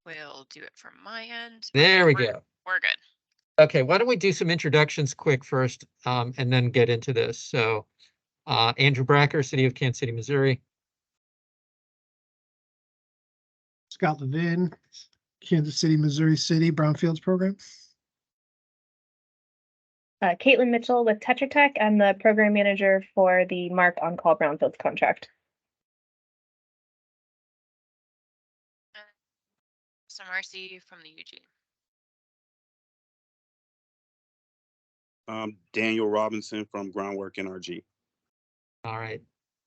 We'll do it from my end. There we We're, go. we're good. Okay, why don't we do some introductions quick first, and then get into this. So, Andrew Bracker, City of Kansas City, Missouri. Scott Levin, Kansas City, Missouri City, Brownfields program. Caitlin Mitchell with Tetra Tech. I'm the program manager for the Mark on-call Brownfields contract. So Marcy from the UG. Daniel Robinson from Groundwork NRG. All right.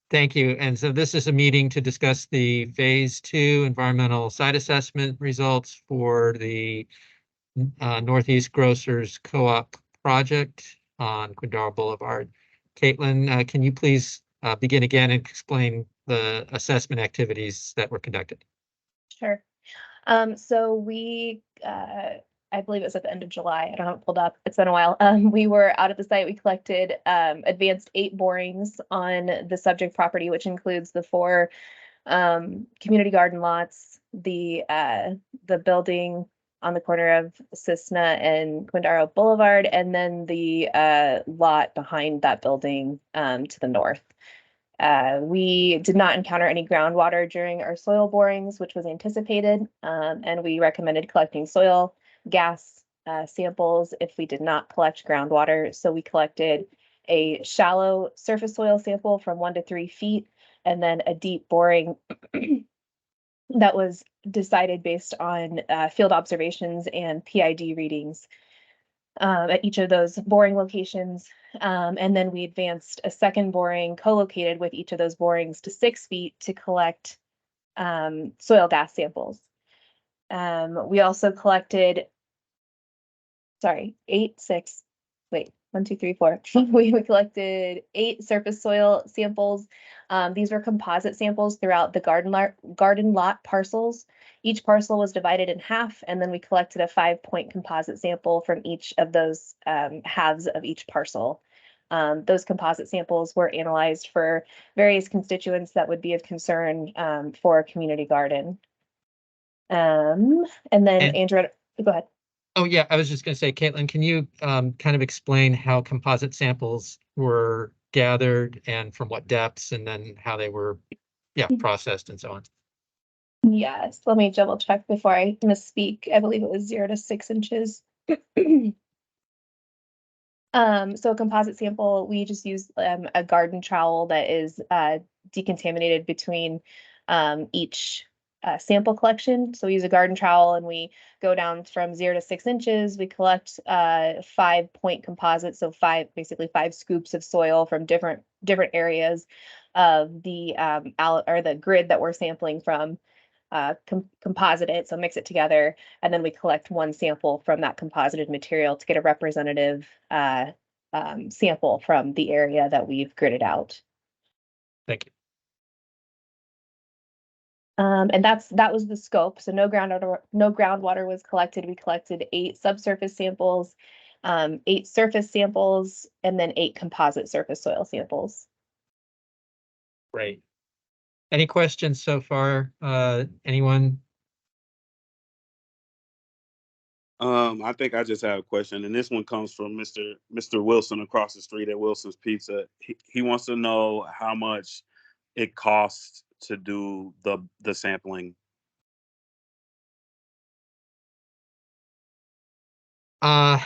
Thank you. And so this is a meeting to discuss the Phase 2 environmental site assessment results for the Northeast Grocers Co-op project on Quindaro Boulevard. Caitlin, can you please begin again and explain the assessment activities that were conducted? Sure. So we, I believe it was at the end of July. I don't have it pulled up. It's been a while. We were out at the site. We collected advanced 8 borings on the subject property, which includes the 4 community garden lots, the building on the corner of Cessna and Quindaro Boulevard, and then the lot behind that building to the north. We did not encounter any groundwater during our soil borings, which was anticipated, and we recommended collecting soil gas samples if we did not collect groundwater. So we collected a shallow surface soil sample from 1 to 3 feet, and then a deep boring that was decided based on field observations and PID readings at each of those boring locations. And then we advanced a second boring co-located with each of those borings to 6 feet to collect soil gas samples. We also collected, we collected 8 surface soil samples. These were composite samples throughout the garden lot parcels. Each parcel was divided in half, and then we collected a 5-point composite sample from each of those halves of each parcel. Those composite samples were analyzed for various constituents that would be of concern for a community garden. And then Andrew, go ahead. Oh, yeah, I was just going to say, Caitlin, can you kind of explain how composite samples were gathered and from what depths, and then how they were, processed and so on? Yes, let me double check before I misspeak. I believe it was 0 to 6 inches. So a composite sample, we just use a garden trowel that is decontaminated between each sample collection. So we use a garden trowel and we go down from 0 to 6 inches. We collect 5-point composites, so basically 5 scoops of soil from different areas of the the grid that we're sampling from. Composite it, so mix it together, and then we collect 1 sample from that composited material to get a representative sample from the area that we've gridded out. Thank you. And that was the scope. So no groundwater was collected. We collected 8 subsurface samples, 8 surface samples, and then 8 composite surface soil samples. Great. Any questions so far? Anyone? I think I just have a question, and this one comes from Mr. Wilson across the street at Wilson's Pizza. He wants to know how much it costs to do the sampling. The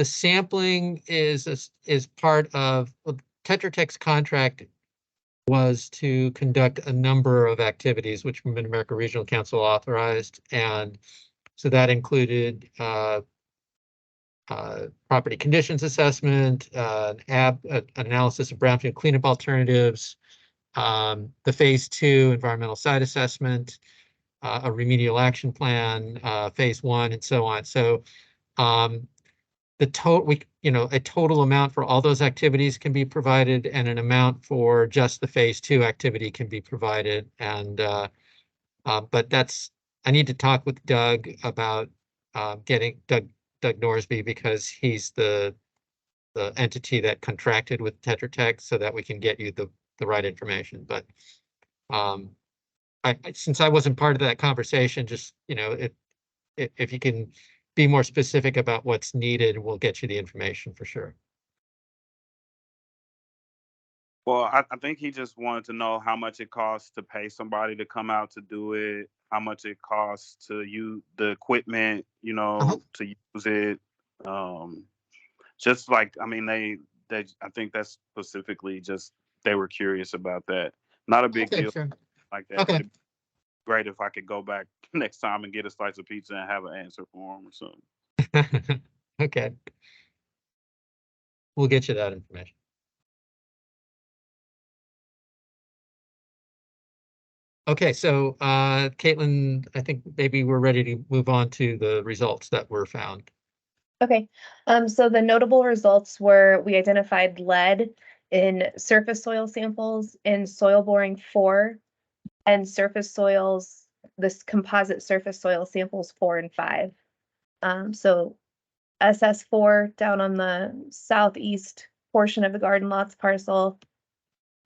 sampling is part of Tetra Tech's contract was to conduct a number of activities which Mid-America Regional Council authorized, and so that included property conditions assessment, analysis of brownfield cleanup alternatives, the Phase 2 environmental site assessment, a remedial action plan, Phase 1, and so on. So a total amount for all those activities can be provided, and an amount for just the Phase 2 activity can be provided. And but I need to talk with Doug about getting Doug Norsby, because he's the entity that contracted with Tetra Tech, so that we can get you the right information. But since I wasn't part of that conversation, just, if you can be more specific about what's needed, we'll get you the information for sure. Well, I think he just wanted to know how much it costs to pay somebody to come out to do it, how much it costs to use the equipment, to use it. Just like, I mean, they I think that's specifically just they were curious about that. Not a big Okay, deal sure. like that, Okay. but it'd be great if I could go back next time and get a slice of pizza and have an answer for him or something. Okay. We'll get you that information. Okay, so Caitlin, I think maybe we're ready to move on to the results that were found. Okay, so the notable results were we identified lead in surface soil samples in soil boring 4 and surface soils, this composite surface soil samples 4 and 5. So SS4 down on the southeast portion of the garden lots parcel,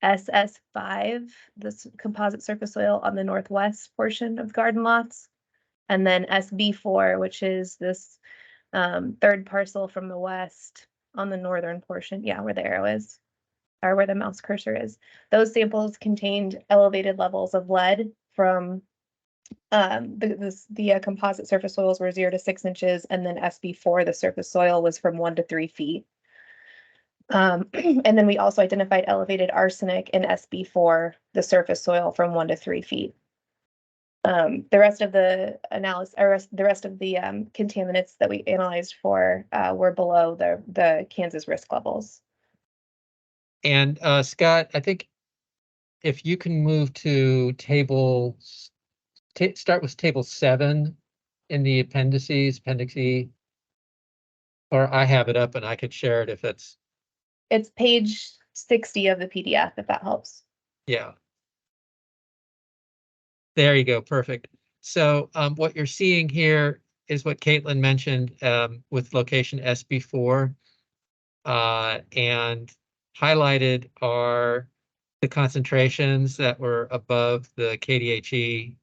SS5, this composite surface soil on the northwest portion of garden lots, and then SB4, which is this third parcel from the west on the northern portion. Yeah, where the arrow is, or where the mouse cursor is. Those samples contained elevated levels of lead from the composite surface soils were 0 to 6 inches, and then SB4, the surface soil, was from 1 to 3 feet. And then we also identified elevated arsenic in SB4, the surface soil, from 1 to 3 feet. The rest of the analysis, or the rest of the contaminants that we analyzed for were below the Kansas risk levels. And Scott, I think if you can move to start with table 7 in the appendices, appendix E, or I have it up and I could share it if it's. It's page 60 of the PDF, if that helps. Yeah. There you go. Perfect. So what you're seeing here is what Caitlin mentioned with location SB4, and highlighted are the concentrations that were above the KDHE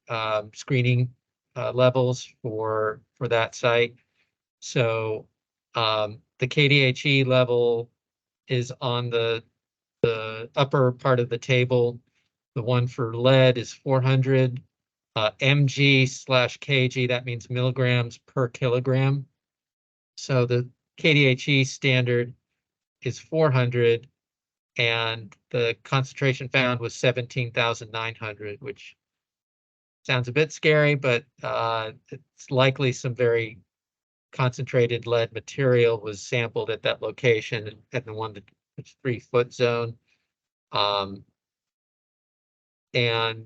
screening levels for that site. So the KDHE level is on the upper part of the table. The one for lead is 400 mg/kg. That means milligrams per kilogram. So the KDHE standard is 400, and the concentration found was 17,900, which sounds a bit scary, but it's likely some very concentrated lead material was sampled at that location at the 1 to 3 foot zone. And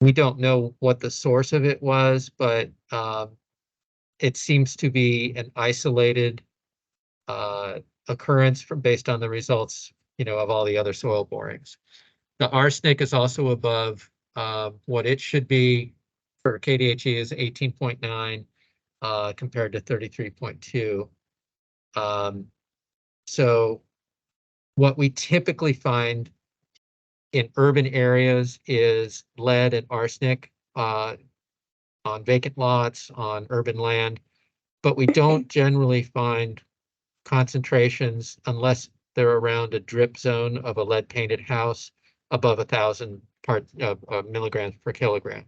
we don't know what the source of it was, but it seems to be an isolated occurrence based on the results, of all the other soil borings. The arsenic is also above what it should be for KDHE is 18.9 compared to 33.2. So what we typically find in urban areas is lead and arsenic on vacant lots, on urban land, but we don't generally find concentrations unless they're around a drip zone of a lead painted house above 1,000 milligrams per kilogram.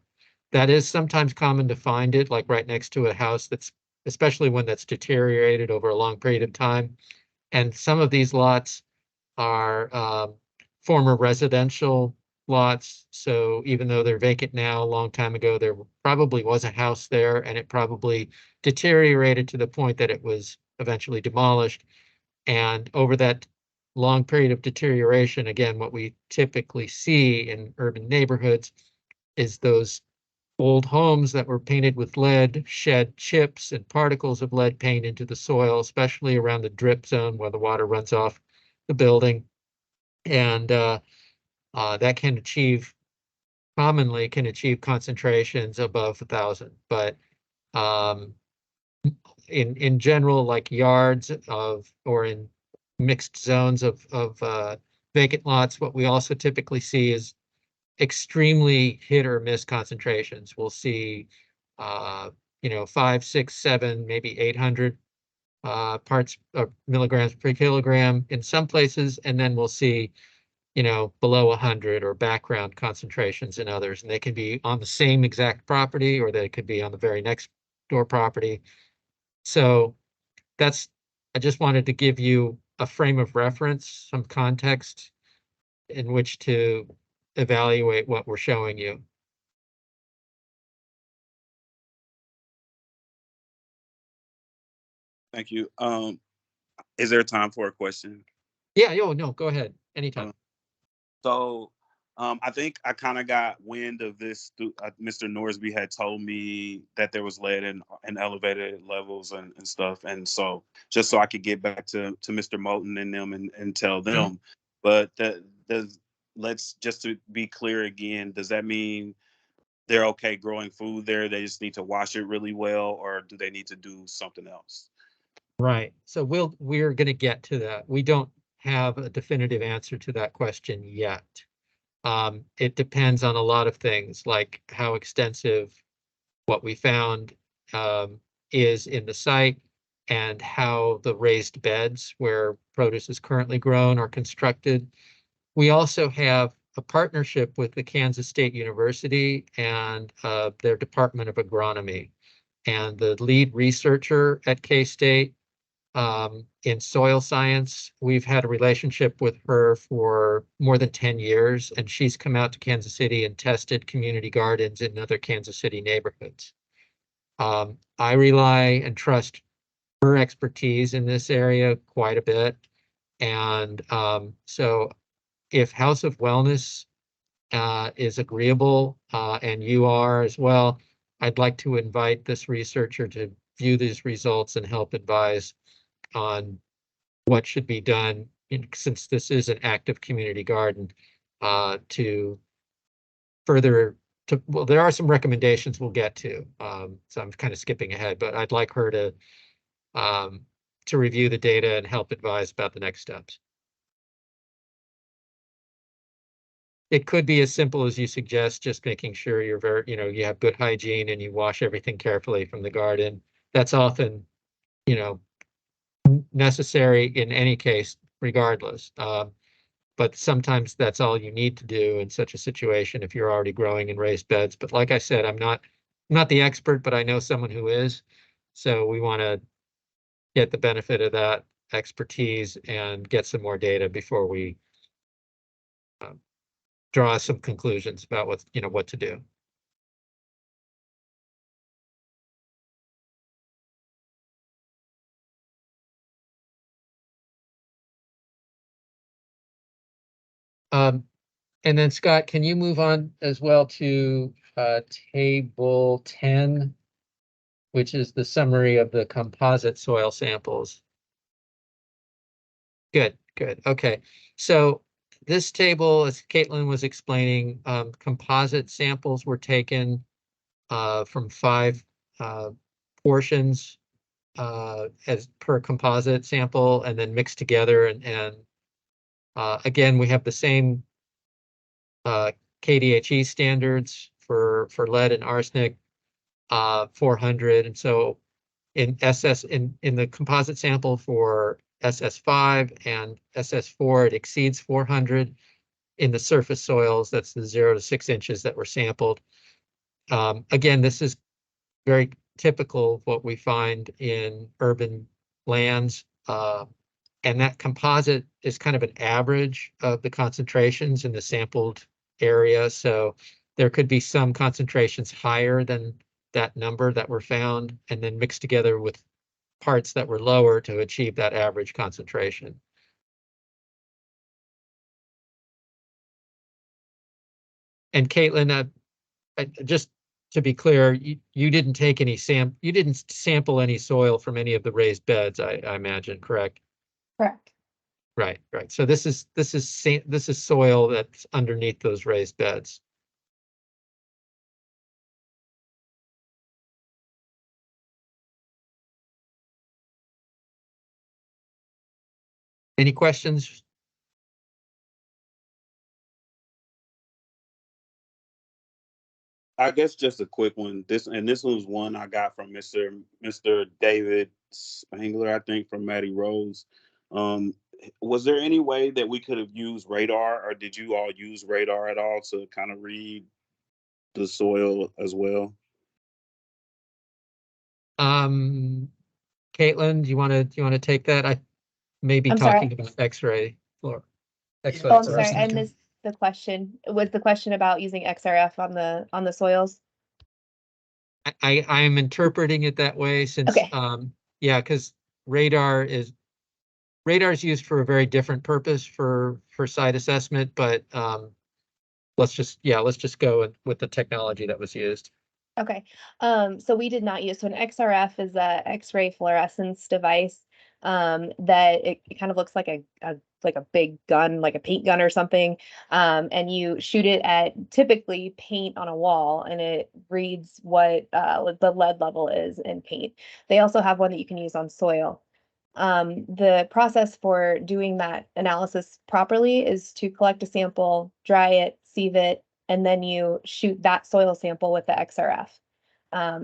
That is sometimes common to find it, like right next to a house that's, especially one that's deteriorated over a long period of time. And some of these lots are former residential lots. So even though they're vacant now, a long time ago, there probably was a house there, and it probably deteriorated to the point that it was eventually demolished. And over that long period of deterioration, again, what we typically see in urban neighborhoods is those old homes that were painted with lead shed chips and particles of lead paint into the soil, especially around the drip zone where the water runs off the building. And that commonly can achieve concentrations above 1,000. But in general, like yards or in mixed zones of vacant lots, what we also typically see is extremely hit or miss concentrations. We'll see, 5, 6, 7, maybe 800 parts milligrams per kilogram in some places, and then we'll see, below 100 or background concentrations in others. And they can be on the same exact property, or they could be on the very next door property. So I just wanted to give you a frame of reference, some context in which to evaluate what we're showing you. Thank you. Is there time for a question? Yeah, no, go ahead. Anytime. So I think I kind of got wind of this through Mr. Norsby had told me that there was lead in elevated levels and stuff. And so just so I could get back to Mr. Moulton and them and tell them. But let's just to be clear again, does that mean they're okay growing food there? They just need to wash it really well, or do they need to do something else? Right. So we're going to get to that. We don't have a definitive answer to that question yet. It depends on a lot of things, like how extensive what we found is in the site, and how the raised beds where produce is currently grown are constructed. We also have a partnership with the Kansas State University and their Department of Agronomy. And the lead researcher at K-State in soil science, we've had a relationship with her for more than 10 years, and she's come out to Kansas City and tested community gardens in other Kansas City neighborhoods. I rely and trust her expertise in this area quite a bit. And so if House of Wellness is agreeable, and you are as well, I'd like to invite this researcher to view these results and help advise on what should be done, since this is an active community garden, to further well, there are some recommendations we'll get to. So I'm kind of skipping ahead, but I'd like her to review the data and help advise about the next steps. It could be as simple as you suggest, just making sure you have good hygiene and you wash everything carefully from the garden. That's often, necessary in any case, regardless. But sometimes that's all you need to do in such a situation if you're already growing in raised beds. But like I said, I'm not the expert, but I know someone who is. So we want to get the benefit of that expertise and get some more data before we draw some conclusions about what to do. And then Scott, can you move on as well to table 10, which is the summary of the composite soil samples? Good. Okay. So this table, as Caitlin was explaining, composite samples were taken from 5 portions as per composite sample, and then mixed together. And again, we have the same KDHE standards for lead and arsenic, 400. And so in the composite sample for SS5 and SS4, it exceeds 400. In the surface soils, that's the 0 to 6 inches that were sampled. Again, this is very typical of what we find in urban lands. And that composite is kind of an average of the concentrations in the sampled area. So there could be some concentrations higher than that number that were found, and then mixed together with parts that were lower to achieve that average concentration. And Caitlin, just to be clear, you didn't take any you didn't sample any soil from any of the raised beds, I imagine, correct? Correct. Right. So this is soil that's underneath those raised beds. Any questions? I guess just a quick one. This was one I got from Mr. David Spangler, I think, from Matty Rose. Um, was there any way that we could have used radar, or did you all use radar at all to kind of read the soil as well? Caitlin, do you want to take that? I may be I'm sorry. talking about X-ray floor. X-ray Oh, I'm Sorry, sorry, I second. missed the question. Was the question about using XRF on the soils? I'm interpreting it that way since, Okay. yeah, because radar is used for a very different purpose for site assessment, but let's just go with the technology that was used. Okay, so we did not use, so an XRF is a X-ray fluorescence device, that it kind of looks like like a big gun, like a paint gun or something. And you shoot it at typically paint on a wall and it reads what, the lead level is in paint. They also have one that you can use on soil. The process for doing that analysis properly is to collect a sample, dry it, sieve it, and then you shoot that soil sample with the XRF.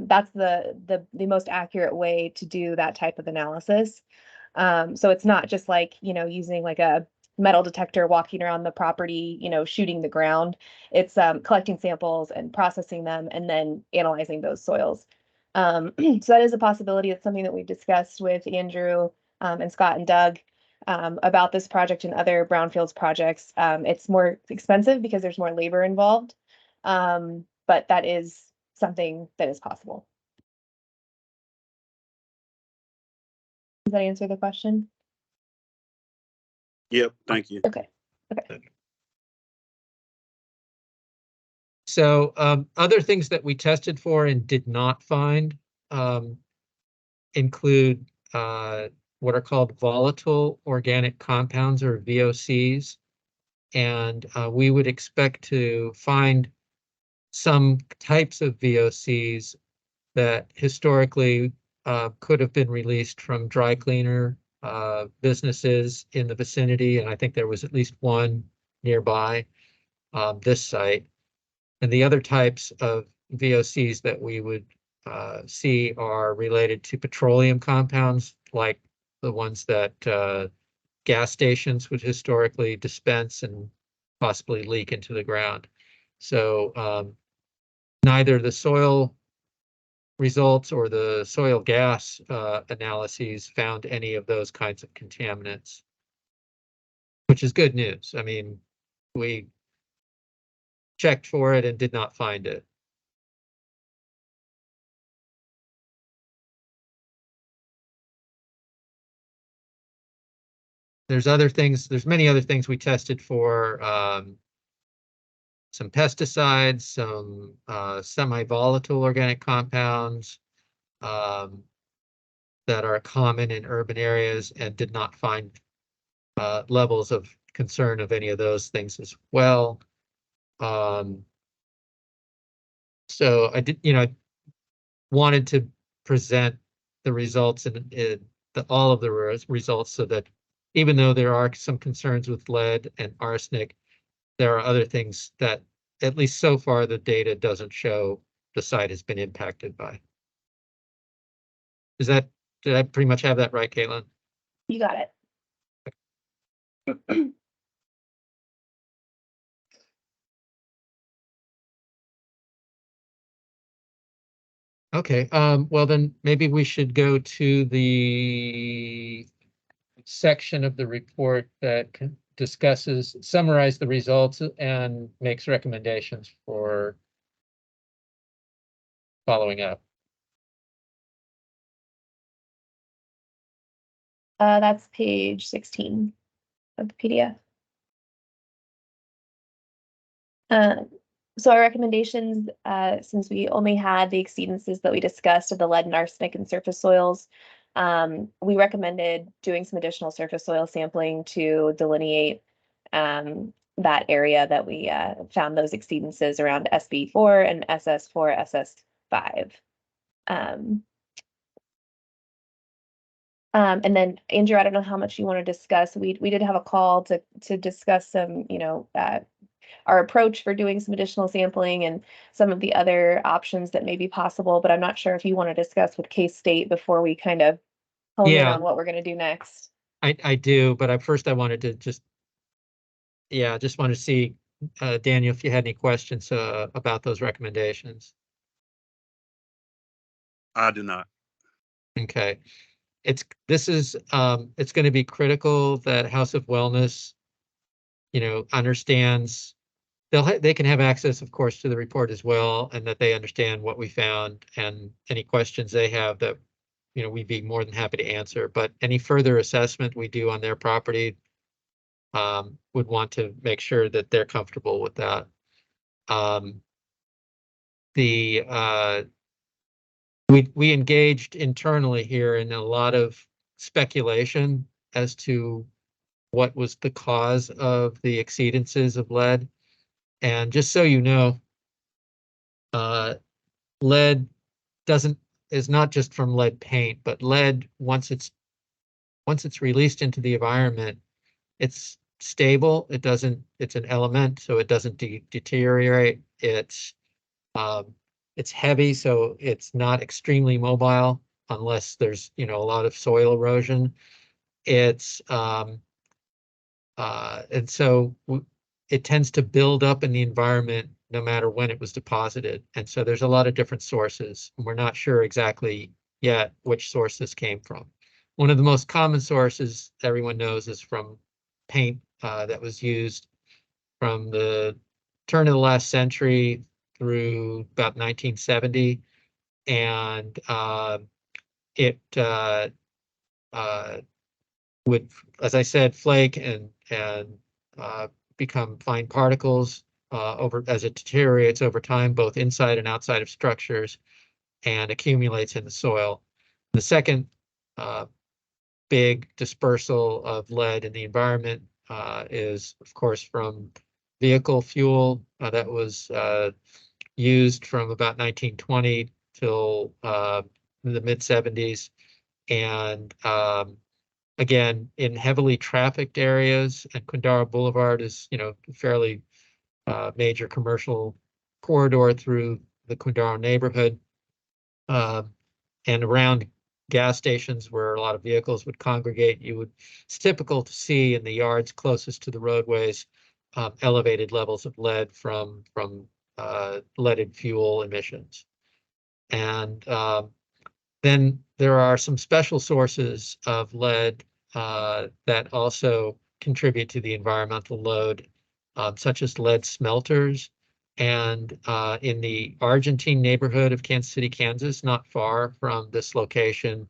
That's the most accurate way to do that type of analysis. So it's not just like, using like a metal detector walking around the property, shooting the ground. It's collecting samples and processing them and then analyzing those soils. So that is a possibility. It's something that we've discussed with Andrew and Scott and Doug about this project and other brownfields projects. It's more expensive because there's more labor involved, but that is something that is possible. Does that answer the question? Yep, thank you. Okay. So other things that we tested for and did not find include what are called volatile organic compounds, or VOCs. And we would expect to find some types of VOCs that historically could have been released from dry cleaner businesses in the vicinity. And I think there was at least one nearby this site. And the other types of VOCs that we would see are related to petroleum compounds, like the ones that gas stations would historically dispense and possibly leak into the ground. So neither the soil results or the soil gas analyses found any of those kinds of contaminants, which is good news. I mean, we checked for it and did not find it. There's many other things we tested for, some pesticides, some semi-volatile organic compounds that are common in urban areas, and did not find levels of concern of any of those things as well. So I did, wanted to present the results and all of the results, so that even though there are some concerns with lead and arsenic, there are other things that, at least so far, the data doesn't show the site has been impacted by. Did I pretty much have that right, Caitlin? You got it. Okay, well then maybe we should go to the section of the report that summarize the results and makes recommendations for following up. That's page 16 of the PDF. So our recommendations, since we only had the exceedances that we discussed of the lead and arsenic in surface soils, we recommended doing some additional surface soil sampling to delineate that area that we found those exceedances around SB4 and SS4, SS5. And then Andrew, I don't know how much you want to discuss. We did have a call to discuss some, our approach for doing some additional sampling and some of the other options that may be possible, but I'm not sure if you want to discuss with K-State before we kind of hone in Yeah. on what we're going to do next. I do, but first I wanted to just want to see, Daniel, if you had any questions about those recommendations. I do not. Okay. It's going to be critical that House of Wellness, understands they can have access, of course, to the report as well, and that they understand what we found and any questions they have that, we'd be more than happy to answer. But any further assessment we do on their property, would want to make sure that they're comfortable with that. We engaged internally here in a lot of speculation as to what was the cause of the exceedances of lead. And just so you know, lead is not just from lead paint, but lead, once it's released into the environment, it's stable. It's an element, so it doesn't deteriorate. It's heavy, so it's not extremely mobile unless there's, a lot of soil erosion. And so it tends to build up in the environment no matter when it was deposited. And so there's a lot of different sources. And we're not sure exactly yet which source this came from. One of the most common sources everyone knows is from paint that was used from the turn of the last century through about 1970. And it would, as I said, flake and become fine particles as it deteriorates over time, both inside and outside of structures, and accumulates in the soil. The second big dispersal of lead in the environment is, of course, from vehicle fuel that was used from about 1920 till the mid 70s. And again, in heavily trafficked areas, and Quindaro Boulevard is, fairly major commercial corridor through the Quindaro neighborhood, and around gas stations where a lot of vehicles would congregate. It's typical to see in the yards closest to the roadways elevated levels of lead from leaded fuel emissions. And then there are some special sources of lead that also contribute to the environmental load, such as lead smelters. And in the Argentine neighborhood of Kansas City, Kansas, not far from this location,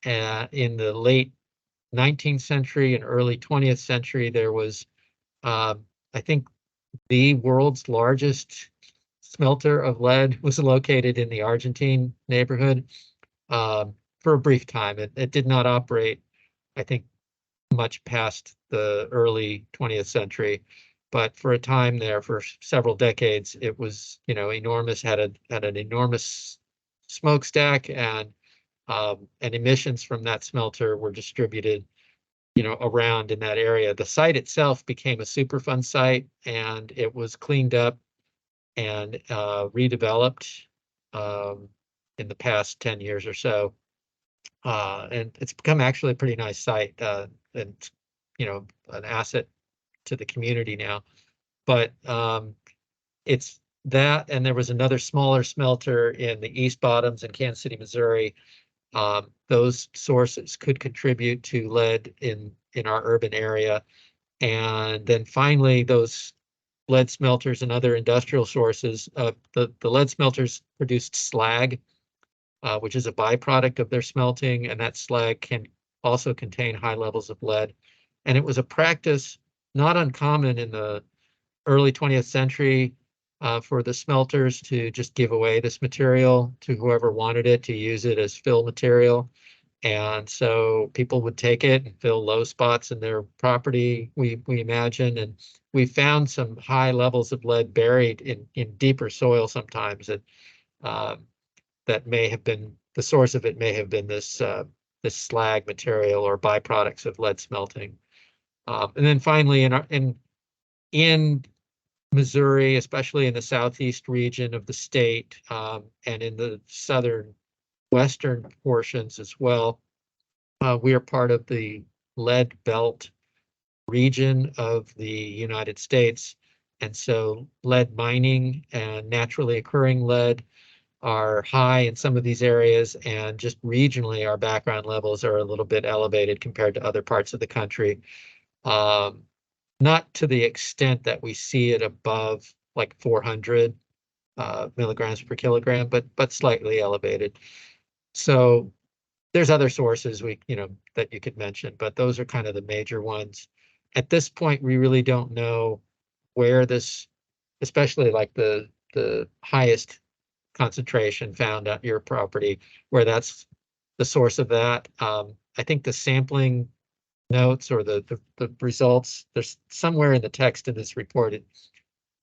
in the late 19th century and early 20th century, there was, I think, the world's largest smelter of lead was located in the Argentine neighborhood. For a brief time. It did not operate, I think, much past the early 20th century, but for a time there, for several decades, it was, enormous, had an enormous smokestack, and emissions from that smelter were distributed, around in that area. The site itself became a Superfund site, and it was cleaned up and redeveloped in the past 10 years or so. And it's become actually a pretty nice site, and an asset to the community now. But it's that, and there was another smaller smelter in the East Bottoms in Kansas City, Missouri. Those sources could contribute to lead in our urban area. And then finally, those lead smelters and other industrial sources, the lead smelters produced slag, which is a byproduct of their smelting, and that slag can also contain high levels of lead. And it was a practice not uncommon in the early 20th century for the smelters to just give away this material to whoever wanted it, to use it as fill material. And so people would take it and fill low spots in their property, we imagine. And we found some high levels of lead buried in deeper soil sometimes, that may have been, the source of it may have been this this slag material or byproducts of lead smelting. And then finally, in Missouri, especially in the southeast region of the state, and in the southern western portions as well, we are part of the lead belt region of the United States. And so lead mining and naturally occurring lead are high in some of these areas, and just regionally, our background levels are a little bit elevated compared to other parts of the country. Not to the extent that we see it above like 400 milligrams per kilogram, but slightly elevated. So there's other sources that you could mention, but those are kind of the major ones. At this point, we really don't know where this, especially like the highest concentration found at your property, where that's the source of that. I think the sampling notes or the results, there's somewhere in the text of this report,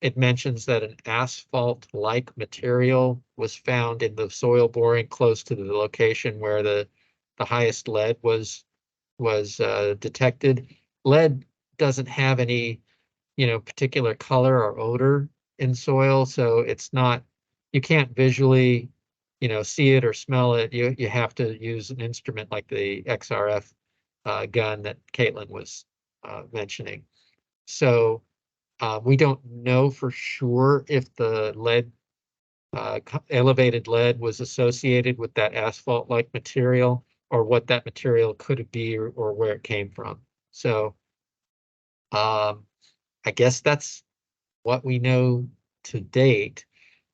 it mentions that an asphalt-like material was found in the soil boring close to the location where the highest lead was detected. Lead doesn't have any, particular color or odor in soil, so it's not, you can't visually, see it or smell it. You have to use an instrument like the XRF gun that Caitlin was mentioning. So we don't know for sure if the lead, elevated lead was associated with that asphalt-like material, or what that material could be, or where it came from. So I guess that's what we know to date.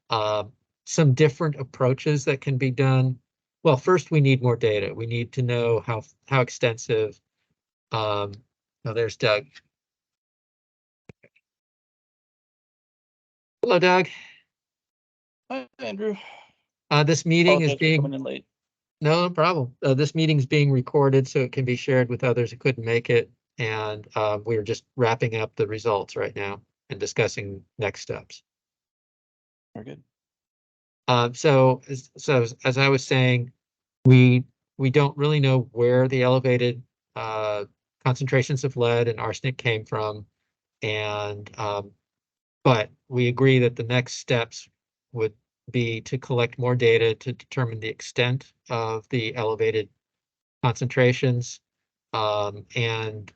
Some different approaches that can be done. Well, first we need more data. We need to know how extensive. Oh, there's Doug. Hello, Doug. Hi, Andrew. This meeting is Apologize for coming being, in late. no problem. This meeting's being recorded so it can be shared with others who couldn't make it. And we're just wrapping up the results right now and discussing next steps. We're good. So as I was saying, we don't really know where the elevated concentrations of lead and arsenic came from, and but we agree that the next steps would be to collect more data to determine the extent of the elevated concentrations, and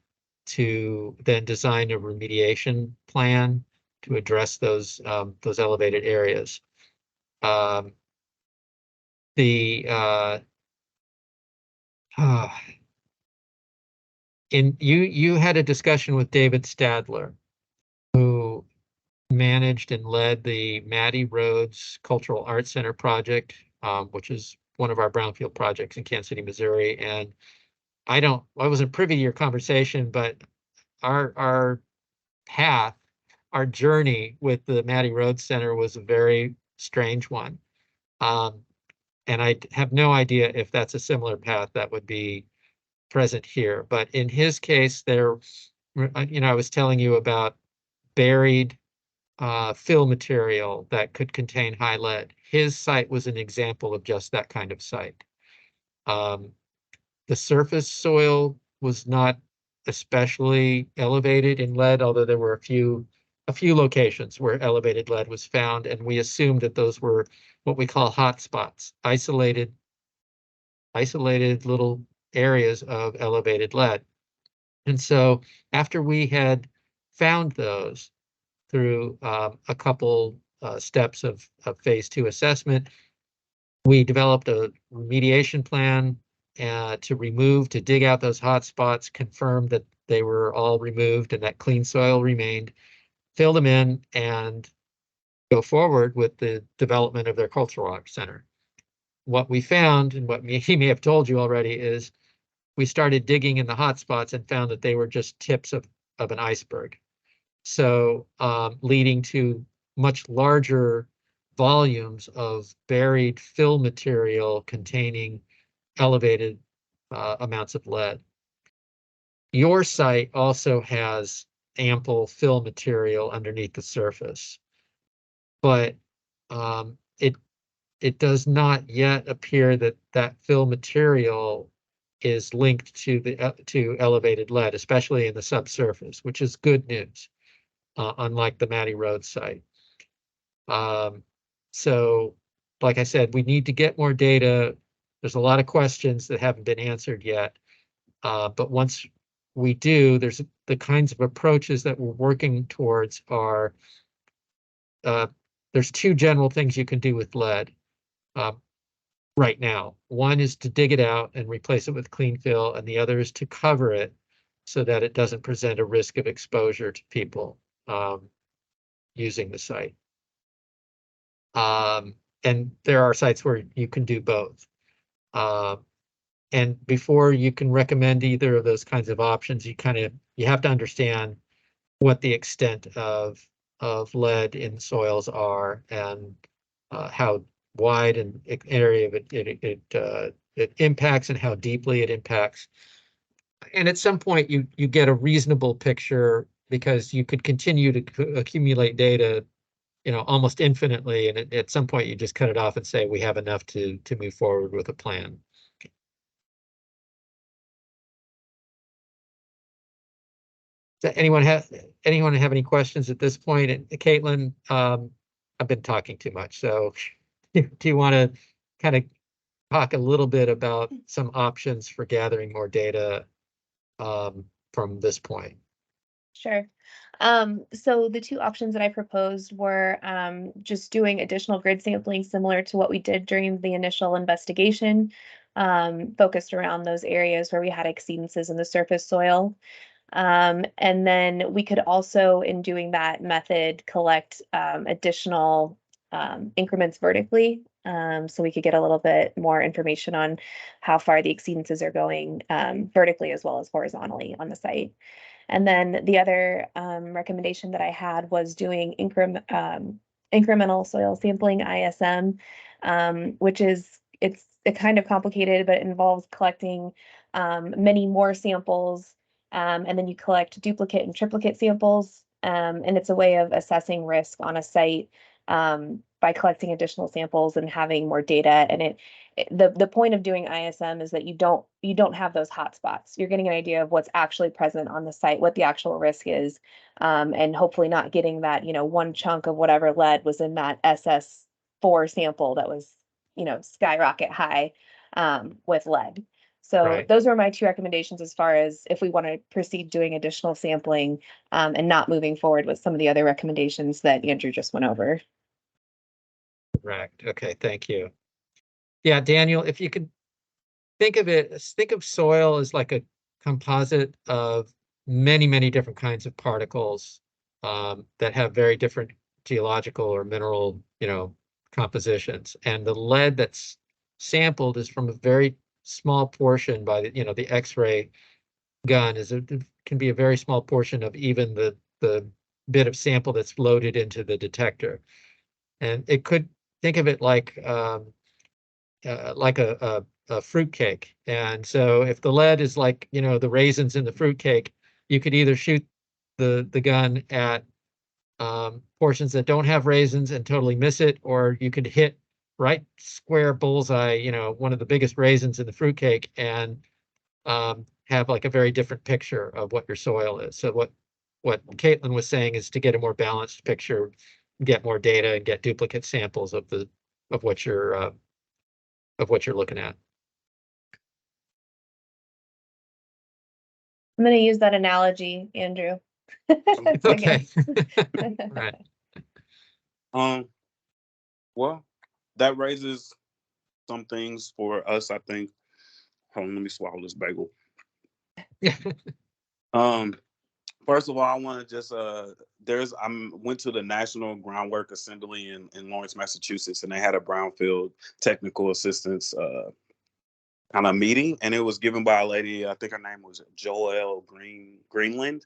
to then design a remediation plan to address those elevated areas. The you had a discussion with David Stadler, who managed and led the Mattie Rhodes Cultural Arts Center project, which is one of our brownfield projects in Kansas City, Missouri. And I wasn't privy to your conversation, but our path, our journey with the Mattie Rhodes Center was a very strange one. And I have no idea if that's a similar path that would be present here. But in his case, I was telling you about buried fill material that could contain high lead. His site was an example of just that kind of site. The surface soil was not especially elevated in lead, although there were a few locations where elevated lead was found, and we assumed that those were what we call hot spots, isolated little areas of elevated lead. And so after we had found those through a couple steps of phase 2 assessment, we developed a remediation plan to dig out those hot spots, confirm that they were all removed and that clean soil remained, fill them in, and go forward with the development of their cultural arts center. What we found, and what he may have told you already, is we started digging in the hot spots and found that they were just tips of an iceberg. So leading to much larger volumes of buried fill material containing elevated amounts of lead. Your site also has ample fill material underneath the surface, but it does not yet appear that fill material is linked to elevated lead, especially in the subsurface, which is good news, unlike the Matty Road site. So, like I said, we need to get more data. There's a lot of questions that haven't been answered yet. But once we do, there's the kinds of approaches that we're working towards are, there's two general things you can do with lead right now. One is to dig it out and replace it with clean fill, and the other is to cover it so that it doesn't present a risk of exposure to people using the site. And there are sites where you can do both. And before you can recommend either of those kinds of options, you have to understand what the extent of lead in soils are, and how wide an area of it impacts, and how deeply it impacts. And at some point you get a reasonable picture, because you could continue to accumulate data, almost infinitely, and at some point you just cut it off and say we have enough to move forward with a plan. Does anyone have any questions at this point? And Caitlin, I've been talking too much, so do you want to kind of talk a little bit about some options for gathering more data from this point? Sure. So the two options that I proposed were just doing additional grid sampling similar to what we did during the initial investigation, focused around those areas where we had exceedances in the surface soil. And then we could also, in doing that method, collect additional increments vertically. So we could get a little bit more information on how far the exceedances are going vertically as well as horizontally on the site. And then the other recommendation that I had was doing incremental soil sampling, ISM, which it's kind of complicated, but it involves collecting many more samples, and then you collect duplicate and triplicate samples, and it's a way of assessing risk on a site by collecting additional samples and having more data. And the point of doing ISM is that you don't have those hot spots. You're getting an idea of what's actually present on the site, what the actual risk is, and hopefully not getting that, one chunk of whatever lead was in that SS4 sample that was, skyrocket high with lead. So Right. those were my two recommendations as far as if we want to proceed doing additional sampling and not moving forward with some of the other recommendations that Andrew just went over. Correct. Okay, thank you. Yeah, Daniel, if you could think of soil as like a composite of many, many different kinds of particles that have very different geological or mineral, compositions. And the lead that's sampled is from a very small portion by the X-ray gun can be a very small portion of even the bit of sample that's loaded into the detector. And it could think of it like a fruit cake. And so if the lead is like, the raisins in the fruit cake, you could either shoot the gun at portions that don't have raisins and totally miss it, or you could hit right square bullseye, one of the biggest raisins in the fruit cake, and have like a very different picture of what your soil is. So what Caitlin was saying is to get a more balanced picture, get more data, and get duplicate samples of what you're looking at. I'm going to use that analogy, Andrew. Okay. Right. Well, that raises some things for us, I think. Hold on, let me swallow this bagel. Yeah. First of all, I want to just went to the National Groundwork Assembly in Lawrence, Massachusetts, and they had a Brownfield technical assistance kind of meeting, and it was given by a lady. I think her name was Joelle Greenland,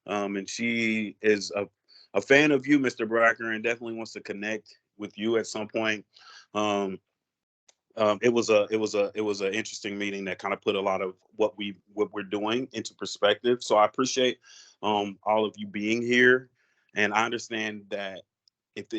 and she is a fan of you, Mr. Bracker, and definitely wants to connect with you at some point. It was an interesting meeting that kind of put a lot of what we're doing into perspective. So I appreciate all of you being here, and I understand that if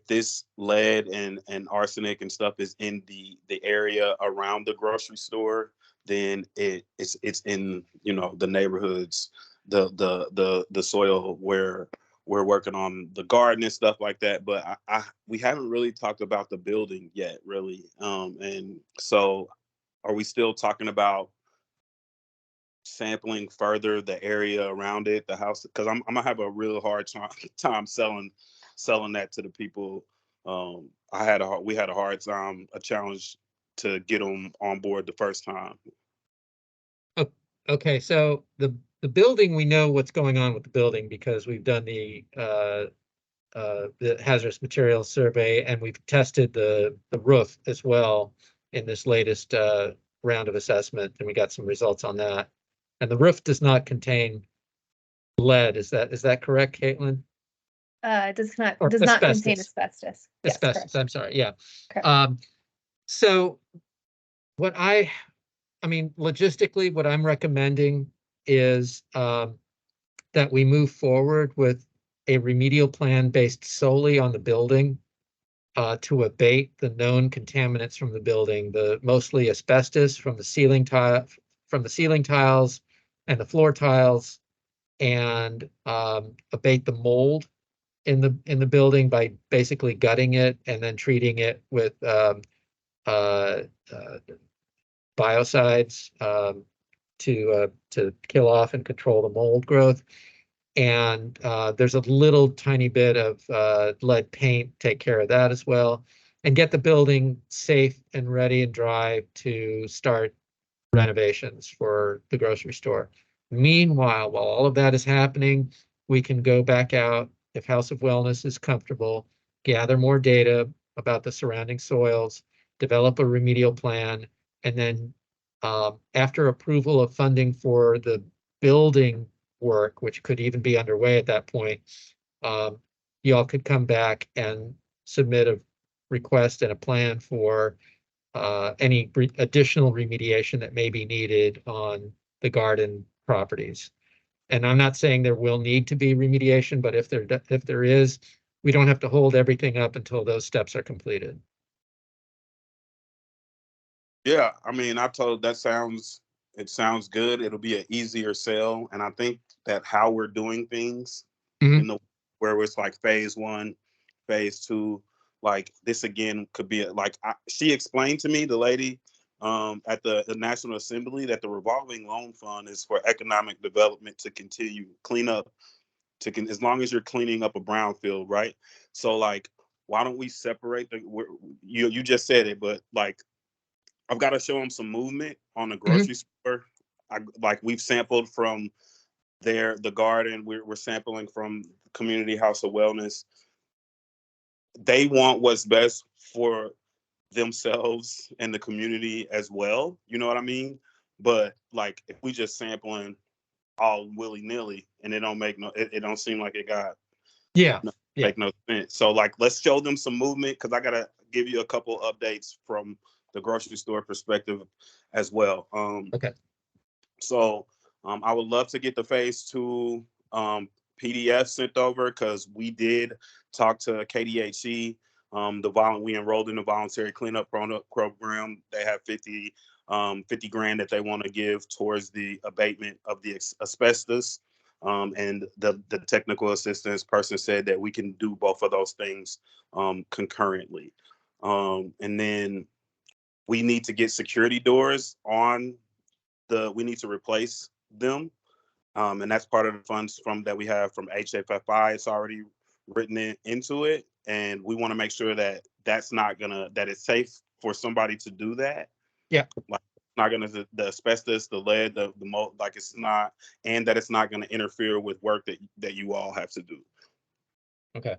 this lead and arsenic and stuff is in the area around the grocery store, then it's in, you know, the neighborhoods, the soil where we're working on the garden and stuff like that. But we haven't really talked about the building yet, really. And so are we still talking about sampling further the area around it, the house? Because I'm gonna have a real hard time selling that to the people. We had a hard time, a challenge to get them on board the first time. Okay, so the building, we know what's going on with the building because we've done the hazardous materials survey, and we've tested the roof as well in this latest round of assessment, and we got some results on that. And the roof does not contain lead. Is that correct, Caitlin? It does not Or contain asbestos. asbestos. Yes, Asbestos, correct. I'm sorry, yeah. Correct. So what I mean, logistically, what I'm recommending is that we move forward with a remedial plan based solely on the building to abate the known contaminants from the building, the mostly asbestos from the ceiling tiles and the floor tiles, and abate the mold in the building by basically gutting it and then treating it with biocides to kill off and control the mold growth. And there's a little tiny bit of lead paint, take care of that as well, and get the building safe and ready and dry to start renovations for the grocery store. Meanwhile, while all of that is happening, we can go back out, if House of Wellness is comfortable, gather more data about the surrounding soils, develop a remedial plan, and then after approval of funding for the building work, which could even be underway at that point, y'all could come back and submit a request and a plan for any additional remediation that may be needed on the garden properties. And I'm not saying there will need to be remediation, but if there is, we don't have to hold everything up until those steps are completed. Yeah, I mean, it sounds good. It'll be an easier sell, and I think that how we're doing things in the where it's like phase 1, phase 2, like this again could be she explained to me, the lady at the National Assembly, that the revolving loan fund is for economic development to continue clean up as long as you're cleaning up a brownfield, right? So like, why don't we separate you just said it, but like, I've got to show them some movement on the grocery store. We've sampled from the garden. We're sampling from Community House of Wellness. They want what's best for themselves and the community as well. You know what I mean? But like, if we just sampling all willy nilly and it don't seem like it got make no sense. So like, let's show them some movement, because I gotta give you a couple updates from the grocery store perspective as well. Okay. So I would love to get the phase 2 PDF sent over, because we did talk to KDHE. We enrolled in the voluntary cleanup program. They have 50 grand that they want to give towards the abatement of the asbestos. And the technical assistance person said that we can do both of those things concurrently. And then we need to get security doors we need to replace them. And that's part of the funds that we have from HFFI. It's already written into it. And we want to make sure that that it's safe for somebody to do that. Yeah. Like, not gonna the asbestos, the lead, the mold, like it's not, and that it's not gonna interfere with work that you all have to do. Okay.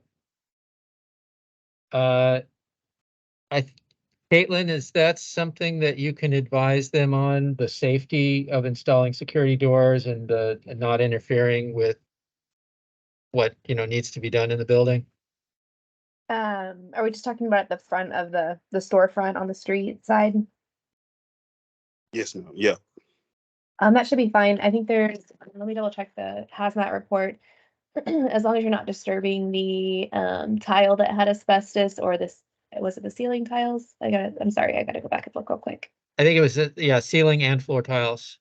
Caitlin, is that something that you can advise them on, the safety of installing security doors and not interfering with what needs to be done in the building? Are we just talking about the front of the storefront on the street side? Yes, ma'am. Yeah. That should be fine. I think let me double check the hazmat report. As long as you're not disturbing the tile that had asbestos, or was it the ceiling tiles? I'm sorry, I gotta go back and look real quick. I think it was, yeah, ceiling and floor tiles.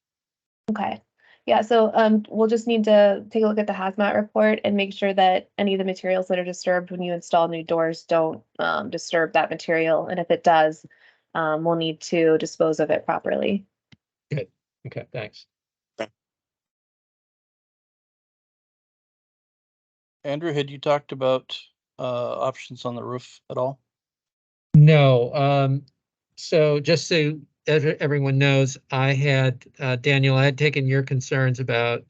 Okay. Yeah, so we'll just need to take a look at the hazmat report and make sure that any of the materials that are disturbed when you install new doors don't disturb that material. And if it does, we'll need to dispose of it properly. Good. Okay, thanks. Andrew, had you talked about options on the roof at all? No, so just so everyone knows, I had, Daniel, I had taken your concerns about,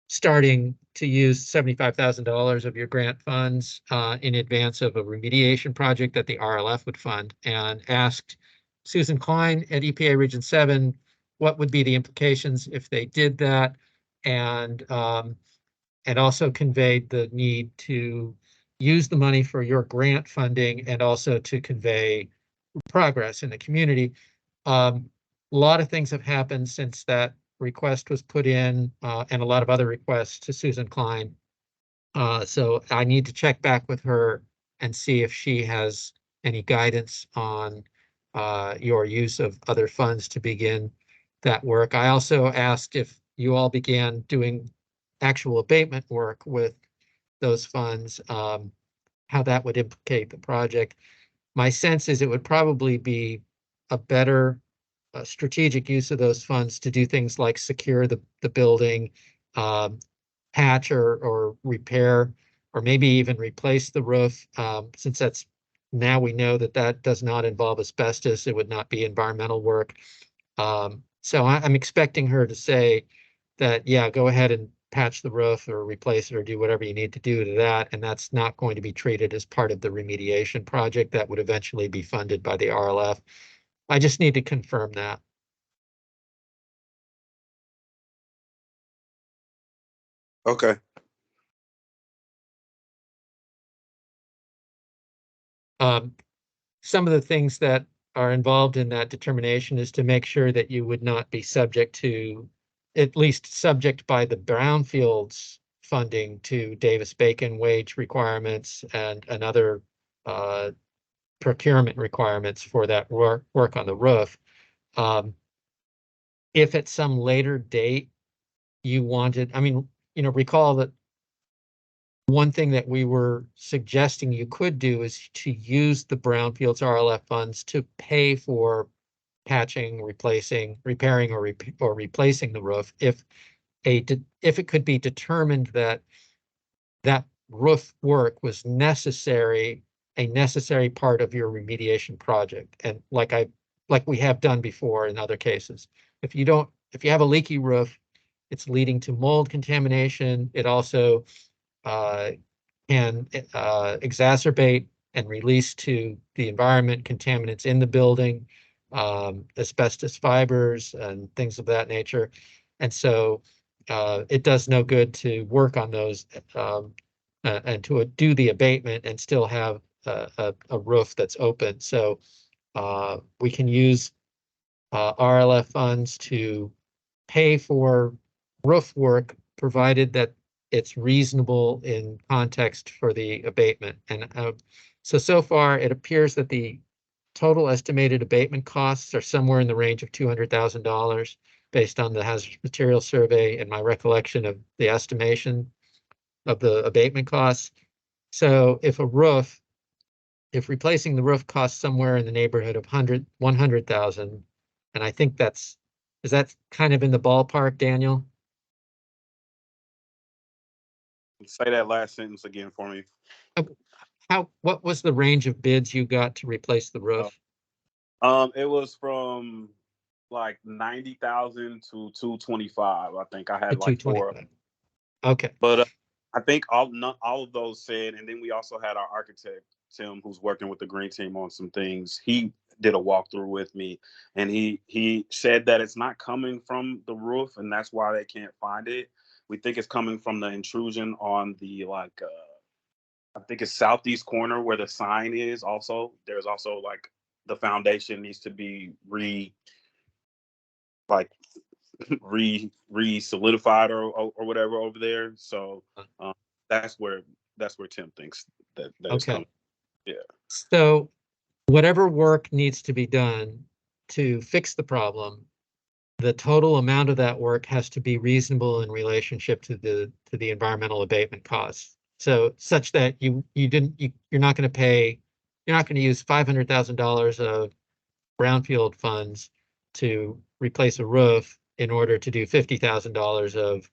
starting to use $75,000 of your grant funds, in advance of a remediation project that the RLF would fund, and asked Susan Klein at EPA Region 7, what would be the implications if they did that? And also conveyed the need to use the money for your grant funding and also to convey progress in the community. A lot of things have happened since that request was put in, and a lot of other requests to Susan Klein. So I need to check back with her and see if she has any guidance on your use of other funds to begin that work. I also asked if you all began doing actual abatement work with those funds, how that would implicate the project. My sense is it would probably be a better strategic use of those funds to do things like secure the building, um, patch or repair, or maybe even replace the roof, since that's, now we know that that does not involve asbestos, it would not be environmental work. So I'm expecting her to say that, yeah, go ahead and patch the roof or replace it or do whatever you need to do to that. And that's not going to be treated as part of the remediation project that would eventually be funded by the RLF. I just need to confirm that. Okay. Some of the things that are involved in that determination is to make sure that you would not be subject to, at least subject by the Brownfields funding to Davis-Bacon wage requirements and other procurement requirements for that work on the roof. If at some later date you wanted, I mean, recall that one thing that we were suggesting you could do is to use the Brownfields RLF funds to pay for patching, repairing, or replacing the roof if it could be determined that that roof work was a necessary part of your remediation project. And like we have done before in other cases, if you have a leaky roof, it's leading to mold contamination. It also can exacerbate and release to the environment contaminants in the building, asbestos fibers and things of that nature. And so it does no good to work on those and to do the abatement and still have a roof that's open. So we can use RLF funds to pay for roof work, provided that it's reasonable in context for the abatement. And so far, it appears that the total estimated abatement costs are somewhere in the range of $200,000 based on the hazardous material survey and my recollection of the estimation of the abatement costs. So if replacing the roof costs somewhere in the neighborhood of 100,000, and I think is that kind of in the ballpark, Daniel? Say that last sentence again for me. What was the range of bids you got to replace the roof? It was from like 90,000 to 225. I think I To had like four. 225. Okay, But I think all of those said, and then we also had our architect Tim, who's working with the green team on some things. He did a walkthrough with me, and he said that it's not coming from the roof, and that's why they can't find it. We think it's coming from the intrusion on the I think it's southeast corner where the sign is. Also, there's also like the foundation needs to be like re solidified or whatever over there. So that's where Tim thinks that is okay. coming. Yeah. So whatever work needs to be done, to fix the problem, the total amount of that work has to be reasonable in relationship to the environmental abatement costs. So such that you're not going to use $500,000 of brownfield funds to replace a roof in order to do $50,000 of